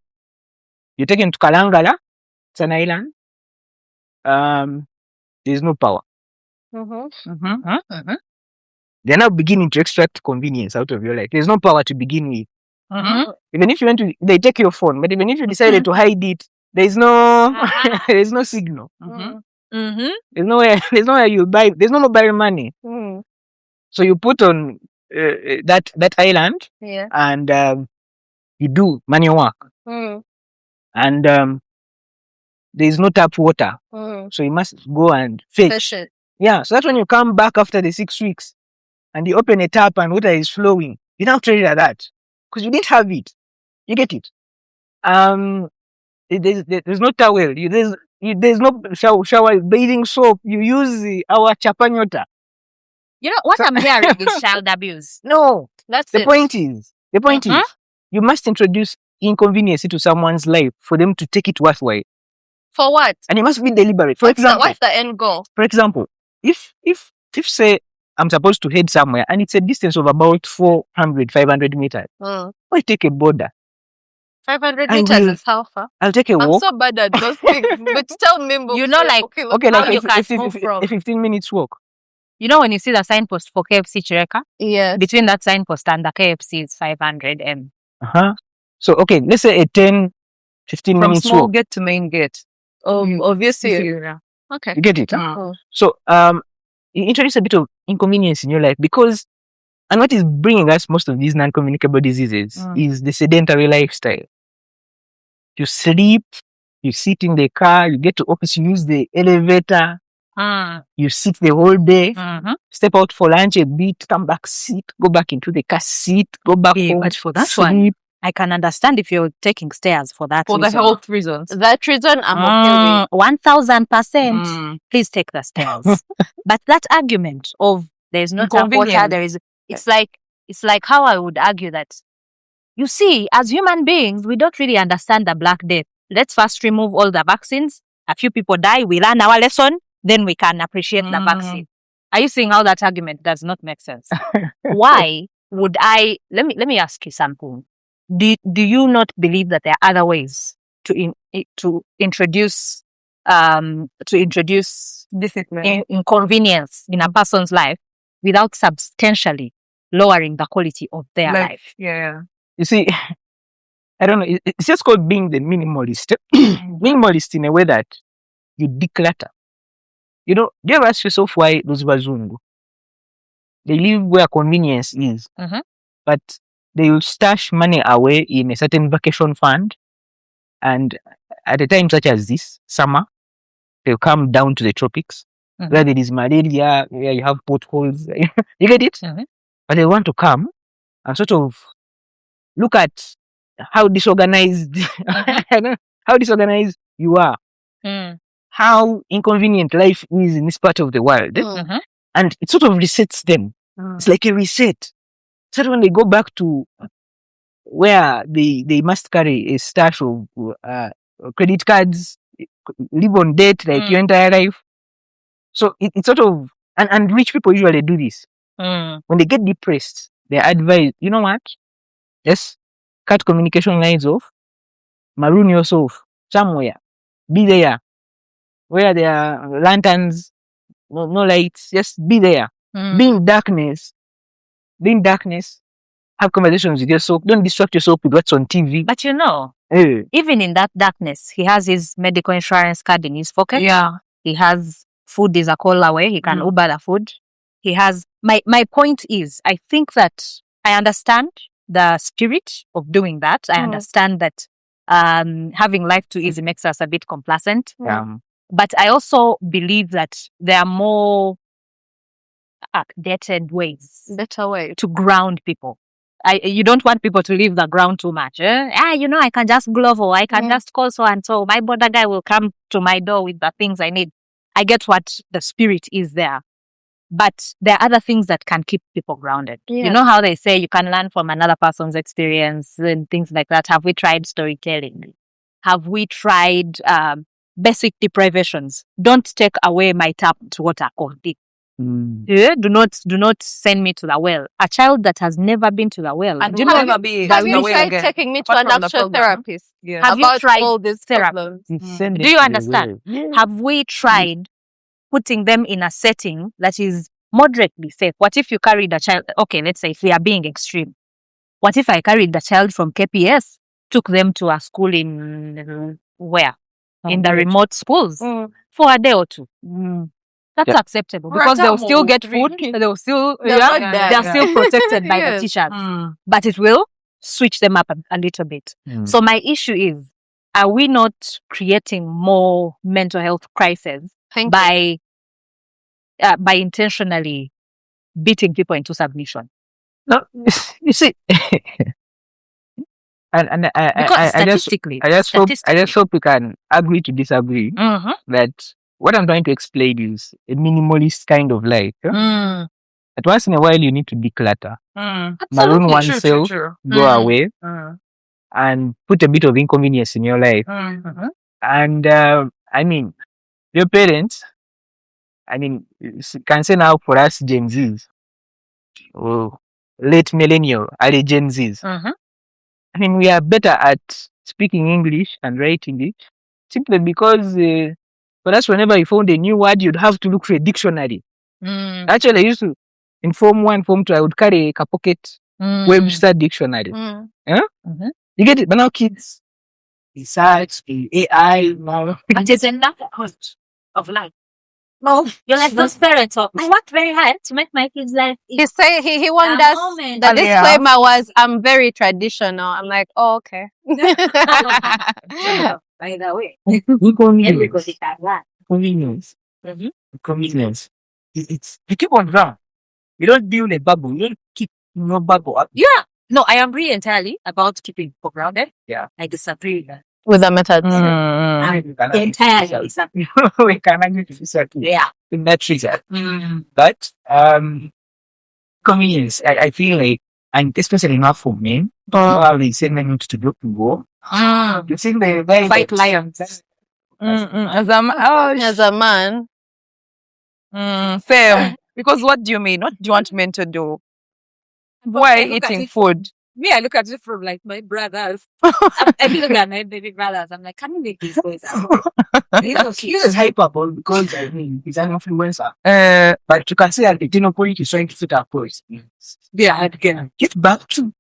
you take them to Kalangala. It's an island. There's no power. They're now beginning to extract convenience out of your life. There's no power to begin with. Even if you want to, they take your phone. But even if you decided to hide it, there's no signal. There's nowhere you buy. There's no mobile money. So you put on that island Yeah. and you do manual work. And there's no tap water, so you must go and fetch. That's it. Yeah, so that's when you come back after the 6 weeks and you open a tap and water is flowing. You now treat it like that because you didn't have it. You get it. There's no towel. There's no shower bathing soap. You use our chapanyota. You know what I'm hearing is child abuse. No, That's the it. point is, you must introduce inconvenience into someone's life for them to take it worthwhile, For what? and it must be deliberate. For What's example, the end goal? if say I'm supposed to head somewhere and it's a distance of about 400, 500 meters. I take a border. 500 I meters will- is how far? I'll take a I'm walk. so bad at those things. But tell me, You know, like, Okay, how like you if, can if, if, move if, from- a 15 minutes walk. You know, when you see the signpost for KFC Chireka, yes. between that signpost and the KFC is 500 m. Uh-huh. So, okay, let's say a 10, 15 From minutes small walk. gate to main gate. Obviously. Yeah. Okay. You get it? Huh? Mm. Oh. So, you introduce a bit of inconvenience in your life because, and what is bringing us most of these non-communicable diseases is the sedentary lifestyle. You sleep, you sit in the car, you get to office, you use the elevator, you sit the whole day, step out for lunch a bit, come back, sit, go back into the car, sit, go back Yeah, home, but for that sleep. one, I can understand if you're taking stairs for that For the reason. health reasons. That reason I'm okay with. 1000%. Please take the stairs. But that argument of there's no tap water, Inconvenience. there is, it's like how I would argue that, you see, as human beings, we don't really understand the Black Death. Let's first remove all the vaccines. A few people die, we learn our lesson, then we can appreciate the vaccine. Are you seeing how that argument does not make sense? Why would I, let me ask you something. Do you not believe that there are other ways to introduce Discipline. inconvenience in a person's life without substantially lowering the quality of their life? Yeah. You see, I don't know, it's just called being the minimalist. Minimalist in a way that you declutter. You know, do you ever ask yourself why those Bazungu, they live where convenience is, but they will stash money away in a certain vacation fund, and at a time such as this, summer, they'll come down to the tropics, where there is malaria, where you have potholes. You get it? But they want to come and sort of look at how disorganized, how disorganized you are, how inconvenient life is in this part of the world. And it sort of resets them. It's like a reset. So when they go back to where they must carry a stash of credit cards, live on debt like your entire life. So it's sort of, and rich people usually do this. When they get depressed, they're advised, you know what? Yes, cut communication lines off, maroon yourself somewhere, be there, where there are lanterns, no lights, just be there. Be in darkness. Have conversations with yourself. Don't distract yourself with what's on TV. But you know, Eh, even in that darkness, he has his medical insurance card in his pocket. Yeah. He has food is a call away. He can Uber the food. He has, my point is, I think that I understand the spirit of doing that. I understand that having life too easy makes us a bit complacent. But I also believe that there are more updated ways Better way. to ground people. You don't want people to leave the ground too much. I can just Glovo, I can just call so and so. My border guy will come to my door with the things I need. I get what the spirit is there. But there are other things that can keep people grounded. Yeah. You know how they say you can learn from another person's experience and things like that. Have we tried storytelling? Have we tried basic deprivations? Don't take away my tap water. Do not send me to the well. A child that has never been to the well. And do you will know, never be Have the you way tried again. taking me to Apart an from the actual program. therapist Yeah. Have you about tried all these therapy? problems? send it Do you to the understand? well. Yeah. Have we tried putting them in a setting that is moderately safe? What if you carried a child? Okay, let's say if we are being extreme. What if I carried the child from KPS, took them to a school in where? In the remote schools for a day or two. That's Yeah. acceptable because they'll still get food. They'll still, they're still protected by the Yes. teachers. But it will switch them up a little bit. So my issue is, are we not creating more mental health crises by intentionally beating people into submission? No, you see, and Because I statistically, just hope we can agree to disagree that what I'm trying to explain is a minimalist kind of life. That once in a while you need to declutter, maroon oneself, go away, and put a bit of inconvenience in your life. And I mean, your parents, I mean, you can say now for us Gen Zs, or late millennial, early Gen Zs. Mhm. I mean, we are better at speaking English and writing it simply because for us, whenever you found a new word, you'd have to look for a dictionary. Mm. Actually, I used to, in Form 1, Form 2, I would carry a pocket Mm. Webster dictionary. Mm. Mhm. You get it? But now kids, research, AI, now. But it's enough of life. No, you're like those parents. I worked very hard to make my kids' life He say he warned us. moment. The Yeah. disclaimer was, "I'm very traditional." I'm like, oh, okay. By the way, Convenience. that. Convenience. Mhm. Convenience. It's you keep on ground. You don't build a bubble. You don't keep no bubble up. Yeah. No, I agree entirely about keeping people grounded. Yeah. I disagree with that. With the methods. I entirely disagree. We can agree to disagree Yeah. in that regard. Mm. But convenience, I feel like, and especially not for men, probably say men need to go to war. Mm. You think they Fight lions. As a man. same. Because what do you mean? What do you want men to do? Why I look at eating it- food? Me, I look at it from like my brothers. I look at my baby brothers. I'm like, can you make these boys out? He is hyperbole because I mean he's an influencer. Uh, But you can see that the Dinopoly is trying to fit our voice. Yeah, again, get back to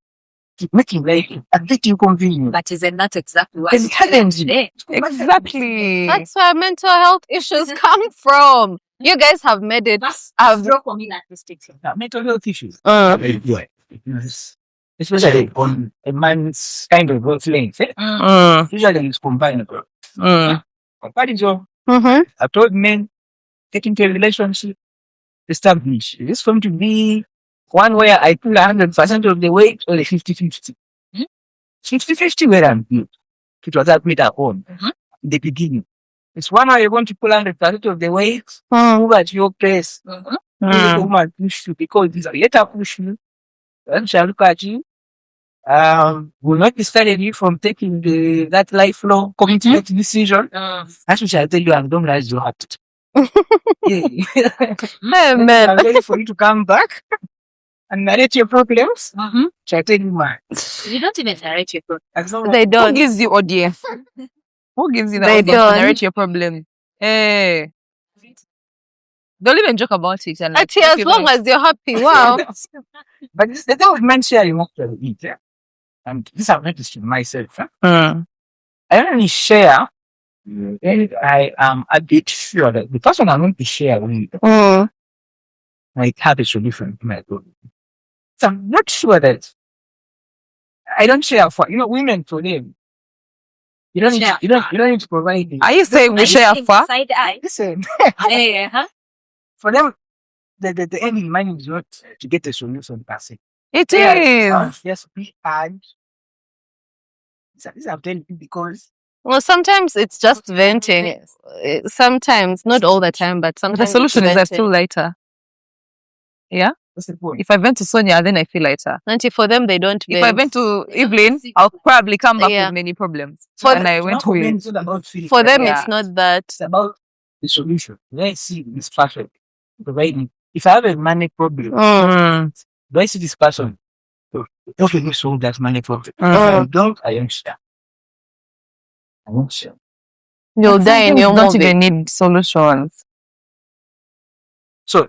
making life a bit inconvenient. But isn't that exactly what It's challenging. today? exactly. That's where mental health issues come from. You guys have made it. I've drawn for me that distinction. Mental health issues. Yes. Especially on a man's kind of work length. Usually it's combined. Comparison. Mm-hmm. I've told men get into a relationship, establish. Is this going to be one where I pull 100% of the weight or the 50-50? 50-50 where I'm good. It was agreed upon in the beginning. It's one where you're going to pull 100% of the weight, move at your pace. The woman push you because it's a later push you. Then she'll look at you. Will not discourage you from taking that lifelong commitment decision. That's what I'll tell you, and don't raise your heart. Hey, I'm man. ready for you to come back and narrate your problems. Shall I tell you mine? You don't even narrate your problem. As long as They Who don't. gives you audience? Who gives you the They audience to don't. narrate your problem? Hey. Don't even joke about it. And like, Actually, as long as you're happy, wow. But this, the thing with men sharing actually eat, yeah. And this I've noticed in myself. I only share when I am a bit sure that the person I'm going to share with might have a solution to my problem. So I'm not sure that I don't share for women for them. You don't need to, you don't need to provide it. Are you saying we share far? Side eye. Listen, Huh? for them the end in mind is not to get a solution per se. It Yeah, is. yes, be hard. This I'm telling you because Well, sometimes it's just venting. Sometimes, not all the time, but sometimes The solution it's is I venting. feel lighter. what's the point? If I vent to Sonia, then I feel lighter. Auntie, for them, they don't If I vent. vent to Evelyn, I'll probably come back Yeah. with many problems. For And I went Not with it's not about feeling For them, Yeah. it's not that. it's about the solution. When I see this person providing, if I have a money problem, do I see this person? Help me solve that money problem. If I don't, I am sure. I won't share. You'll die in your don't movie. even need solutions. So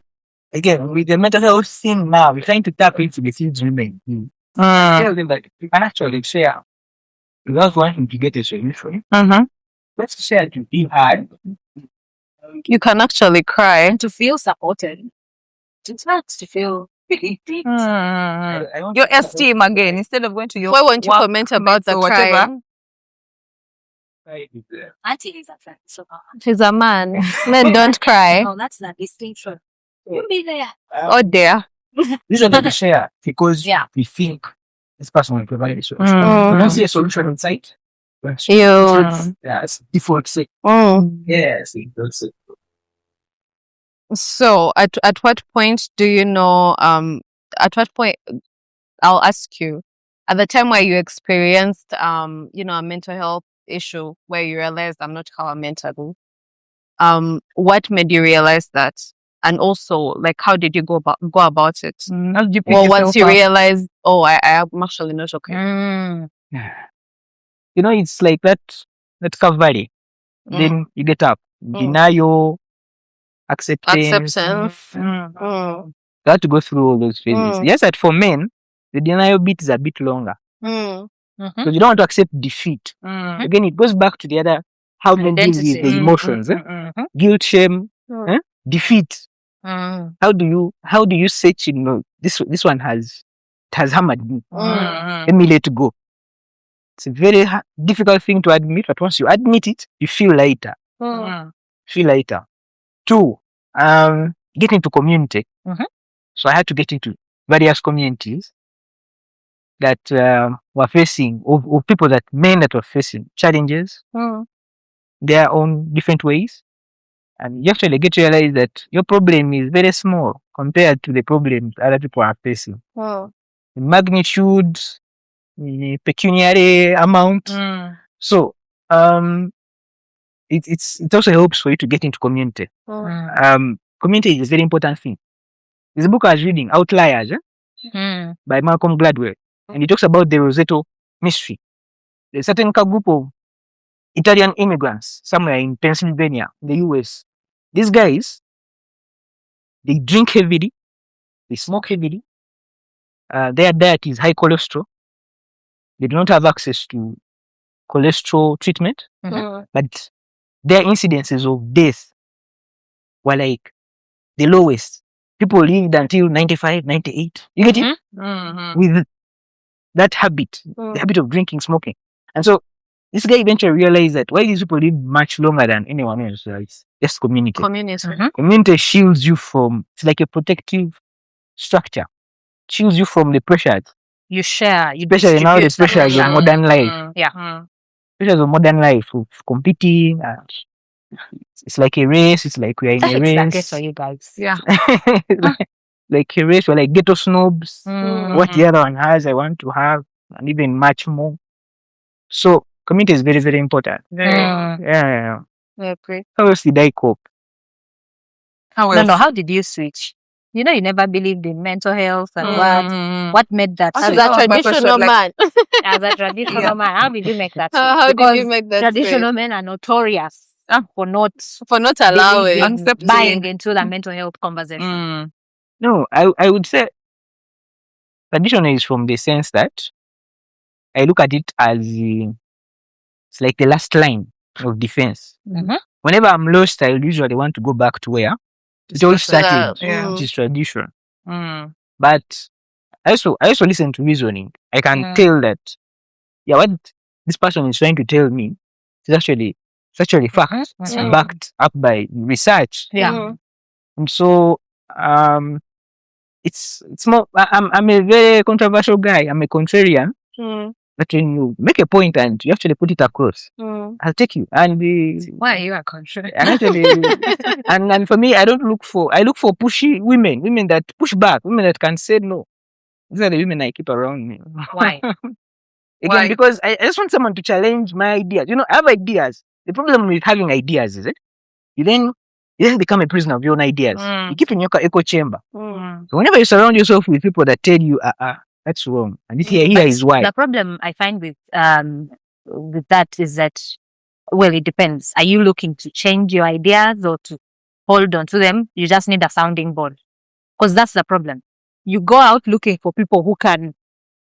again, with the mental health thing now, we're trying to tap into the things women do. Tell them that you can actually share without wanting to get a solution. Let's share to be hard. You can actually cry. And to feel supported. It's not to feel I want Your to- esteem again, instead of going to your Why won't you work comment about the mates or whatever. crying? Auntie is upset. So She's a man. Men don't cry. no, that's the distinction. You be there. Oh dear. Usually we share because Yeah. we think this person will provide a solution. Mm. We don't see a solution inside. You. Yeah, it's default say. Mm. Yes, it does. So, at what point do you know? At what point? I'll ask you. At the time where you experienced, a mental health issue where you realized I'm not how I'm meant to do. what made you realize that? And also, like, how did you go about it? How did you pick Well, once yourself you up? realized, oh, I'm actually not okay. Mm. You know, it's like that cavalry. Mm. Then you get up. Denial, acceptance. Acceptance. Mm. Mm. You have to go through all those phases. Mm. Yes, that for men, the denial bit is a bit longer. Mm. Because you don't want to accept defeat. Again, it goes back to the other how men deal with Identity. the emotions. Guilt, shame, Mm. defeat. Mm. How do you say, no, this one has hammered me. Let me let go. It's a very difficult thing to admit, but once you admit it, you feel lighter. Mm. Feel lighter. 2, get into community. So I had to get into various communities that were facing, or people men that were facing challenges, their own different ways. And you actually get to realize that your problem is very small compared to the problems other people are facing. Mm. The magnitude, the pecuniary amount. So it also helps for you to get into community. Community is a very important thing. There's a book I was reading, Outliers, by Malcolm Gladwell, and he talks about the Roseto mystery. There's a certain group of Italian immigrants somewhere in Pennsylvania, in the US. These guys, they drink heavily, they smoke heavily, their diet is high cholesterol. They do not have access to cholesterol treatment, but their incidences of death were like the lowest. People lived until 95, 98. You get it? With that habit, the habit of drinking, smoking. And so this guy eventually realized that why these people live much longer than anyone else, it's just community. Community shields you from, it's like a protective structure. Shields you from the pressures. You share. You Especially now the distribute that pressures of pressure. modern life. Yeah. Pressures of modern life, of competing. It's like a race. It's like we are in a It's that race. gets for you guys. Yeah. like a race. We're like ghetto snobs. What the Mhm. other one has, I want to have, and even much more. So community is very, very important. Mm. Yeah. I agree. How else did I cope? How No, else? how did you switch? You know, you never believed in mental health and Mm. what made that As Actually, switch? a that was my traditional question, man, As a traditional Yeah. man, how did you make that switch? how did you Because make that traditional men are notorious for not for not allowing? believing, Accepting. buying into the mental health conversation. Mm. No, I would say tradition is from the sense that I look at it as it's like the last line of defense. Mhm. Whenever I'm lost, I usually want to go back to where it all started, Yeah. which is tradition. Mm. But I also listen to reasoning. I can Mm. tell that what this person is trying to tell me is actually fact. It's Mhm. backed up by research. Yeah. And so it's more I'm a very controversial guy. I'm a contrarian. But when you make a point and you actually put it across, I'll take you. And Why are you a contrary? and actually and for me I look for pushy women that push back, women that can say no. These are the women I keep around me. Why? Again, Why? because I just want someone to challenge my ideas. You know, I have ideas. The problem with having ideas is you then become a prisoner of your own ideas. Mm. You keep in your echo chamber. Mm. So whenever you surround yourself with people that tell you, that's wrong, and this here But is why. the problem I find with that is that, well, it depends. Are you looking to change your ideas or to hold on to them? You just need a sounding board, because that's the problem. You go out looking for people who can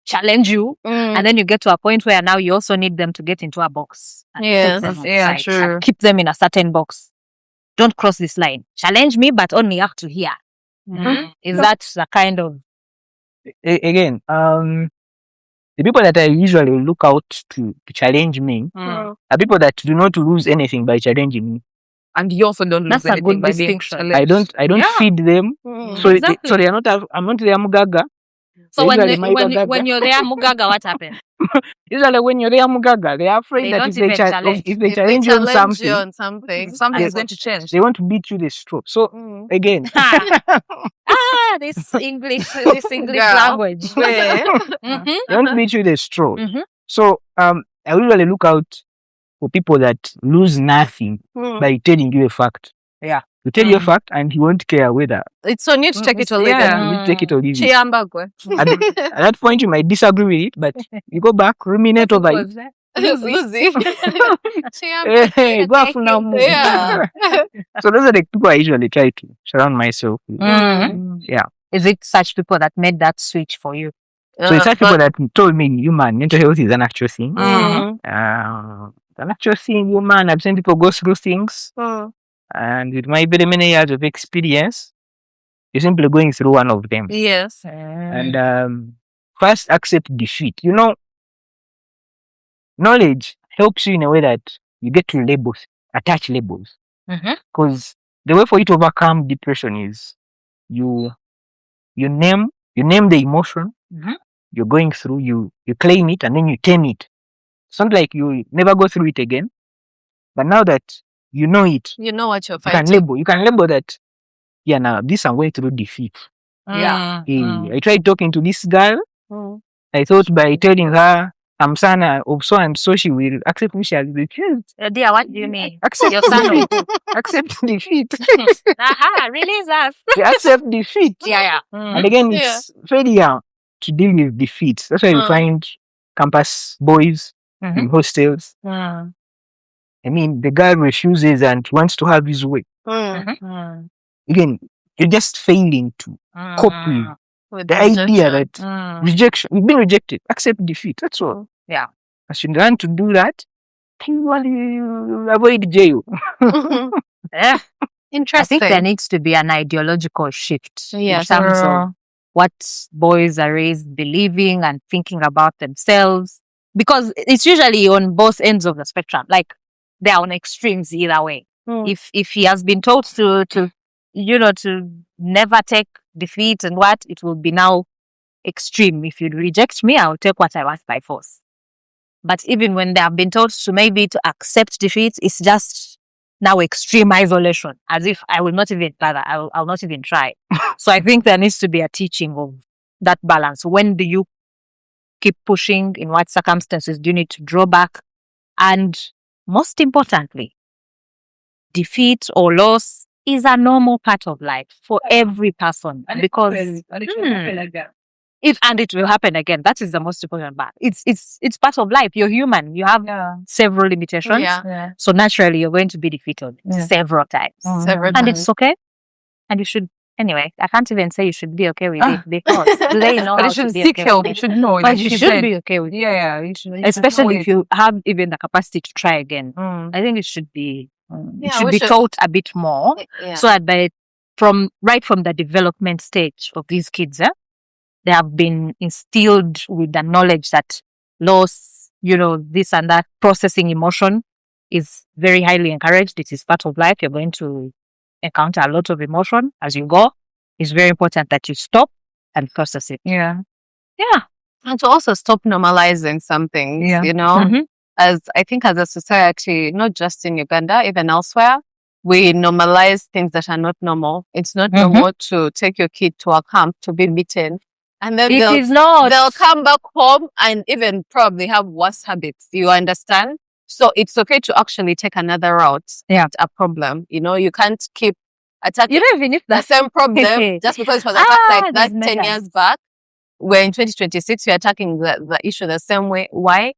challenge you, and then you get to a point where now you also need them to get into a box. And Yeah. put them on Yeah, the side true. and keep them in a certain box. Don't cross this line. Challenge me, but only up to here. Mm. Is that the kind of Again, the people that I usually look out to challenge me Mm. are people that do not lose anything by challenging me. And you also don't lose That's a anything good by being distinction. challenged. I don't Yeah. feed them. So Exactly. so they are not. I'm not their mugaga. So Usually my gaga. when you're there, Mugaga, what happened? Usually when you're there mugaga, they are afraid They that don't if they even challenge. if they If they challenge you on challenge you something, on something, Something Yes. is going to change. they want to beat you the straw. So again, This English Girl. language. Yeah. Mhm. they want to beat you the straw. Mhm. So I usually look out for people that lose nothing by telling you a fact. Yeah. To tell you a fact, and he won't care whether It's on you to take it or leave Yeah. it. you will take it or leave it. Chiambagwe. At that point, you might disagree with it, but you go back, ruminate over it. Lucy. Hey, go off now, move. Yeah. So those are the people I usually try to surround myself with. Yeah. Is it such people that made that switch for you? So it's such people that told me, human mental health is an actual thing. Mm. An actual thing, human. I've seen people go through things, Mm. and with my very many years of experience, you're simply going through one of them. Yes. And first accept defeat. You know, knowledge helps you in a way that you get to labels, attach labels. Because the way for you to overcome depression is you name the emotion you're going through, you claim it, and then you tame it. It's not like you never go through it again, but now that you know it, You know what you're you can fighting. label that. Yeah, now this I'm going through defeat. Yeah. I tried talking to this girl. Mm. I thought by telling her I'm son of so and so, she will accept me. She has refused. Dear, what do you mean? Accept Your son of defeat. Accept defeat. Aha, release us. Accept defeat. Yeah. And again, it's failure to deal with defeat. That's why you find campus boys in hostels. I mean, the guy refuses and wants to have his way. Again, you're just failing to cope with the idea that rejection, you've been rejected. Accept defeat. That's all. Yeah. As you learn to do that, you avoid jail. Yeah. I Interesting. think there needs to be an ideological shift Yes. in terms of what boys are raised believing and thinking about themselves. Because it's usually on both ends of the spectrum. Like they're on extremes either way. If he has been told to never take defeat and what, it will be now extreme. If you reject me, I'll take what I want by force. But even when they have been told to accept defeat, it's just now extreme isolation, as if I will not even bother. I'll not even try. So I think there needs to be a teaching of that balance. When do you keep pushing? In what circumstances do you need to draw back? And most importantly, defeat or loss is a normal part of life for every person, because it will happen again. That is the most important part. It's part of life. You're human. You have several limitations. Yeah. So naturally, you're going to be defeated several times, Several and times. it's okay. And you should. Anyway, I can't even say you should be okay with it, because do they know But how you should to be seek okay help. with You it? should know. But like you she should said. be okay with it, Yeah. You should know especially it. if you have even the capacity to try again. I think it should be taught a bit more, so that right from the development stage of these kids, they have been instilled with the knowledge that loss, this and that, processing emotion is very highly encouraged. It is part of life. You're going to encounter a lot of emotion as you go. It's very important that you stop and process it. Yeah. And to also stop normalizing some things, Mm-hmm. as I think as a society, not just in Uganda, even elsewhere, we normalize things that are not normal. It's not normal to take your kid to a camp to be beaten. And then It is not. they'll come back home and even probably have worse habits. You understand? So it's okay to actually take another route. Yeah. A problem. You can't keep attacking Even if the same problem just because it was attacked like that there's 10 measures. years back. Where in 2026 you're attacking the issue the same way. Why?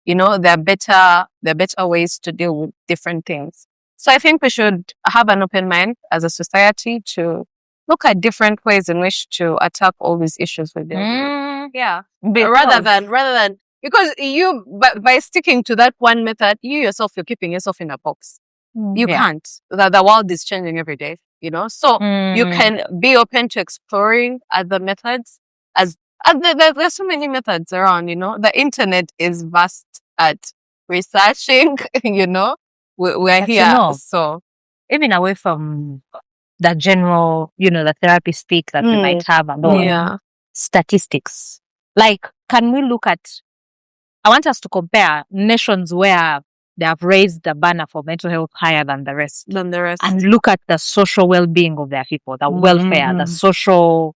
There are better ways to deal with different things. So I think we should have an open mind as a society to look at different ways in which to attack all these issues with them. Yeah. Rather than because by sticking to that one method, you're keeping yourself in a box. You can't. The world is changing every day, So you can be open to exploring other methods. There's so many methods around, The internet is vast at researching, We're But here. So even away from the general, the therapy speak that we might have and all, statistics. Like, can we look at, I want us to compare nations where they have raised the banner for mental health higher than the rest, and look at the social well-being of their people, the welfare, the social,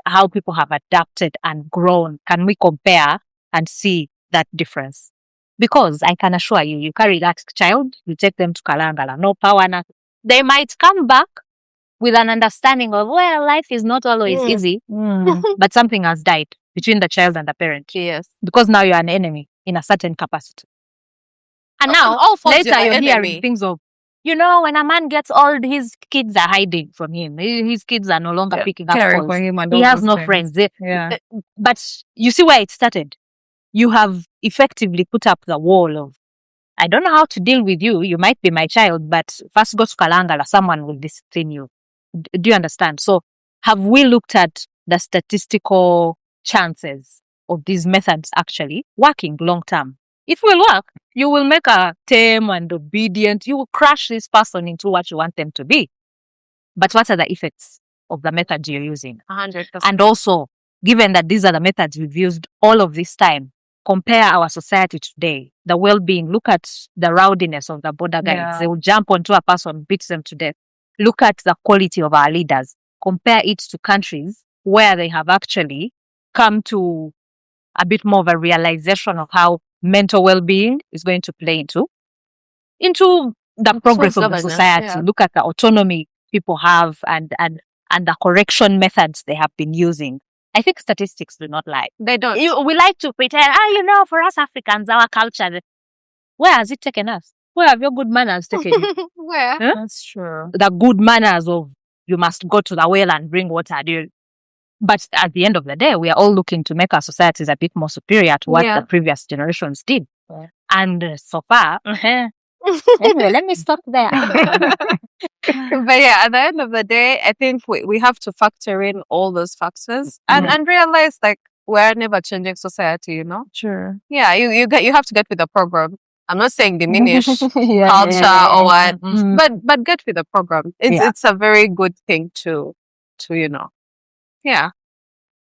how people have adapted and grown. Can we compare and see that difference? Because I can assure you, you carry that child, you take them to Kalangala, no power, nothing. They might come back with an understanding of, well, life is not always easy, but something has died between the child and the parent. Yes. Because now you're an enemy in a certain capacity. And now, all faults later you're you're an hearing enemy. things of, when a man gets old, his kids are hiding from him. His kids are no longer picking up Caring calls. for him and He all has those no things. friends. Yeah. But you see where it started. You have effectively put up the wall of, I don't know how to deal with you. You might be my child, but first go to Kalangala, someone will discipline you. Do you understand? So have we looked at the statistical chances of these methods actually working long term? It will work. You will make a tame and obedient. You will crush this person into what you want them to be. But what are the effects of the method you're using? 100%. And also, given that these are the methods we've used all of this time, compare our society today, the well-being, look at the rowdiness of the border guys. Yeah. They will jump onto a person, beat them to death. Look at the quality of our leaders. Compare it to countries where they have actually come to a bit more of a realization of how mental well-being is going to play into the progress of the governance, society. yeah. Look at the autonomy people have and the correction methods they have been using. I think statistics do not lie. They don't. We like to pretend, for us Africans, our culture, where has it taken us? Where have your good manners taken you? Where? Huh? That's true. The good manners of you must go to the well and bring water. But at the end of the day, we are all looking to make our societies a bit more superior to what Yeah. the previous generations did. Yeah. And so far, anyway, let me stop there. But yeah, at the end of the day, I think we have to factor in all those factors and realize like we're an ever changing society, Sure. Yeah, you have to get with the program. I'm not saying diminish Yeah. culture or what, Mm. but get with the program. It's a very good thing to Yeah.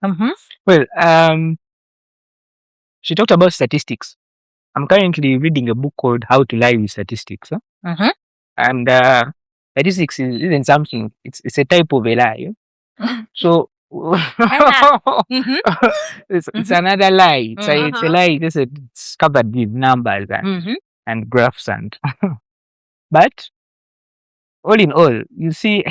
Mhm. Well, she talked about statistics. I'm currently reading a book called How to Lie with Statistics. Huh? Mhm. And statistics isn't something, it's a type of a lie. So Mhm. it's another lie. It's a Uh-huh. lie. It's covered with numbers Mhm. and graphs and but all in all, you see,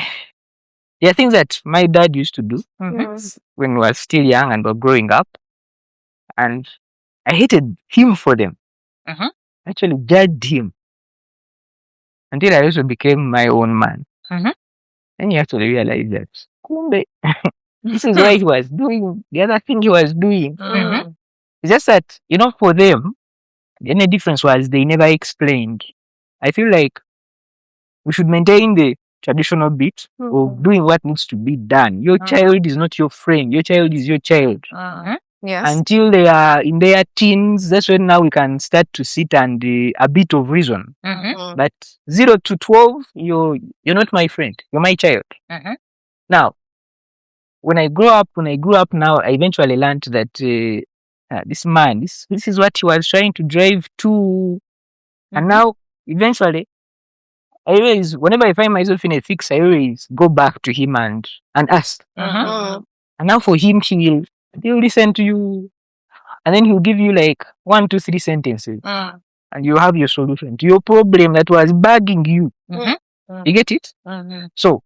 there are things that my dad used to do Mhm. when we were still young and were growing up, and I hated him for them. Mhm. Actually judged him until I also became my own man. Mhm. Then you have to realize that kumbe, this is what he was doing. The other thing he was doing. Mhm. It's just that, for them, the only difference was they never explained. I feel like we should maintain the traditional bit of doing what needs to be done. Your child is not your friend. Your child is your child. Mhm. Yes. Until they are in their teens, that's when now we can start to sit and a bit of reason. Mhm. But 0 to 12, you're not my friend. You're my child. Mhm. Now, when I grew up now, I eventually learned that this man, this is what he was trying to drive to. And now, eventually, I always, whenever I find myself in a fix, I always go back to him and ask. Mhm. And now for him, he'll listen to you. And then he'll give you like 1, 2, 3 sentences. Mhm. And you have your solution to your problem that was bugging you. Mhm. You get it? Mhm. So,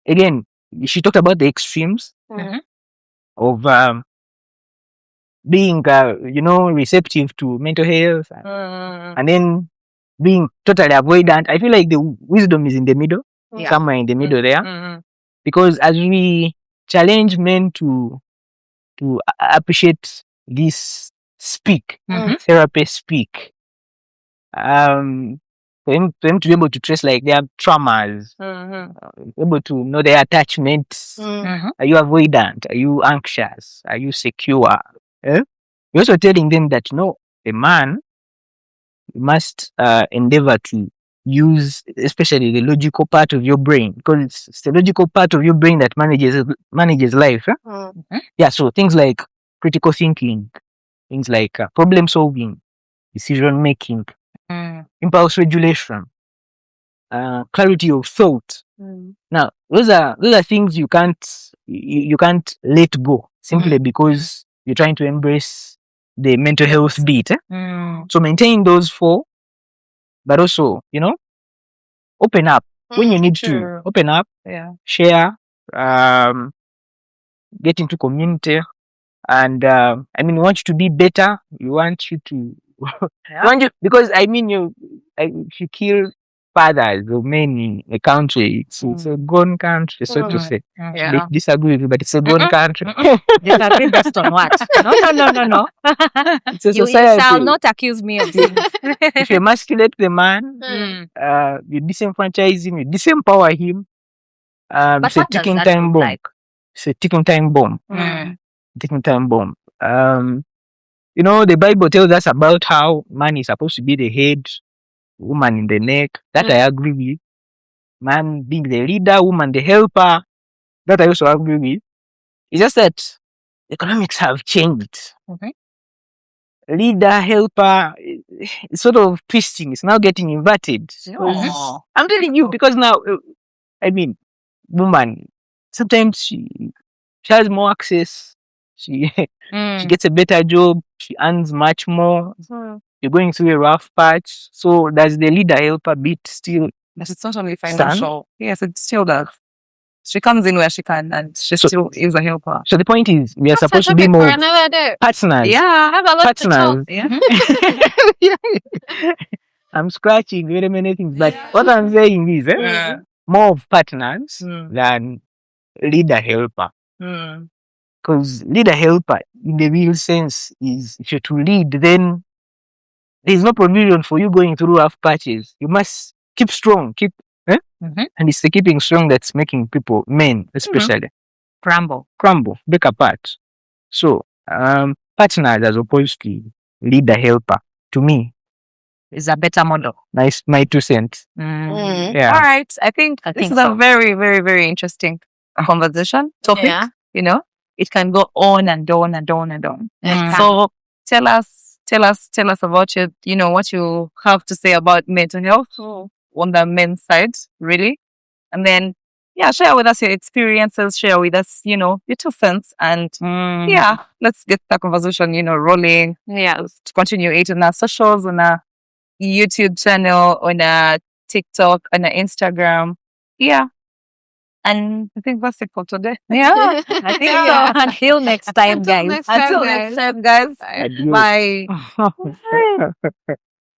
again, she talked about the extremes Mhm. of being, receptive to mental health Mhm. and then being totally avoidant. I feel like the wisdom is in the middle, Yeah. somewhere in the middle there, Mhm. because as we challenge men to appreciate this Mhm. therapy speak, for him to be able to trace like their traumas, Mhm. able to know their attachments. Mhm. Are you avoidant? Are you anxious? Are you secure? You're also telling them that no, a man must endeavor to use especially the logical part of your brain, because it's the logical part of your brain that manages life. Yeah, so things like critical thinking, things like problem solving, decision making, Mhm. impulse regulation, clarity of thought. Now, those are things you can't let go simply because you're trying to embrace the mental health bit. Mm. So maintain those 4, but also, open up when you need to. True. Open up, Yeah. share, get into community, and we want you to be better. We want you to, because if you kill fathers or men in a country, it's a gone country, so to say. Yeah. They disagree with you, but it's a gone country. Disagree based on what? No. It's a You society. shall not accuse me of things. If you emasculate the man, Mm. you disenfranchise him, you disempower him. But It's a what does ticking that time look bomb. like? It's a ticking time bomb. Mm. Ticking time bomb. The Bible tells us about how man is supposed to be the head, woman in the neck. That I agree with. Man being the leader, woman the helper. That I also agree with. It's just that economics have changed. Mhm. Leader, helper, it's sort of twisting. It's now getting inverted. Oh. I'm telling you, because now, woman, sometimes she has more access. She Mm. gets a better job. She earns much more. Mm. You're going through a rough patch. So does the leader helper bit still? But it's not only Stand? financial. Yes, it still does. She comes in where she can, and she still is a helper. So the point is, we are That's a supposed to be topic more for another day. partners. Yeah. Have a lot to talk. Partners. Yeah. I'm scratching very many things, but what I'm saying is Yeah. more of partners Mm. than leader helper. Mm. Because leader helper, in the real sense, is if you're to lead, then there's no provision for you going through rough patches. You must keep strong, Mhm. and it's the keeping strong that's making people, men especially, Crumble. break apart. So, partners as opposed to leader helper, to me, Is a better model. nice, my 2 cents. Mm. Yeah. All right. I think I this think is so. a very, very, very interesting conversation topic. Yeah. It can go on and on and on and on. Mm. So tell us about what you have to say about mental health on the men's side, really. And then, share with us your experiences, share with us, your 2 cents. And Mm. let's get the conversation, rolling. Yeah. To continue it on our socials, on our YouTube channel, on our TikTok, on our Instagram. Yeah. And I think that's it for today. Yeah, I think Yeah. so. Until next time, Until guys. next time, Until guys. next time, guys. Bye. Adios. Bye.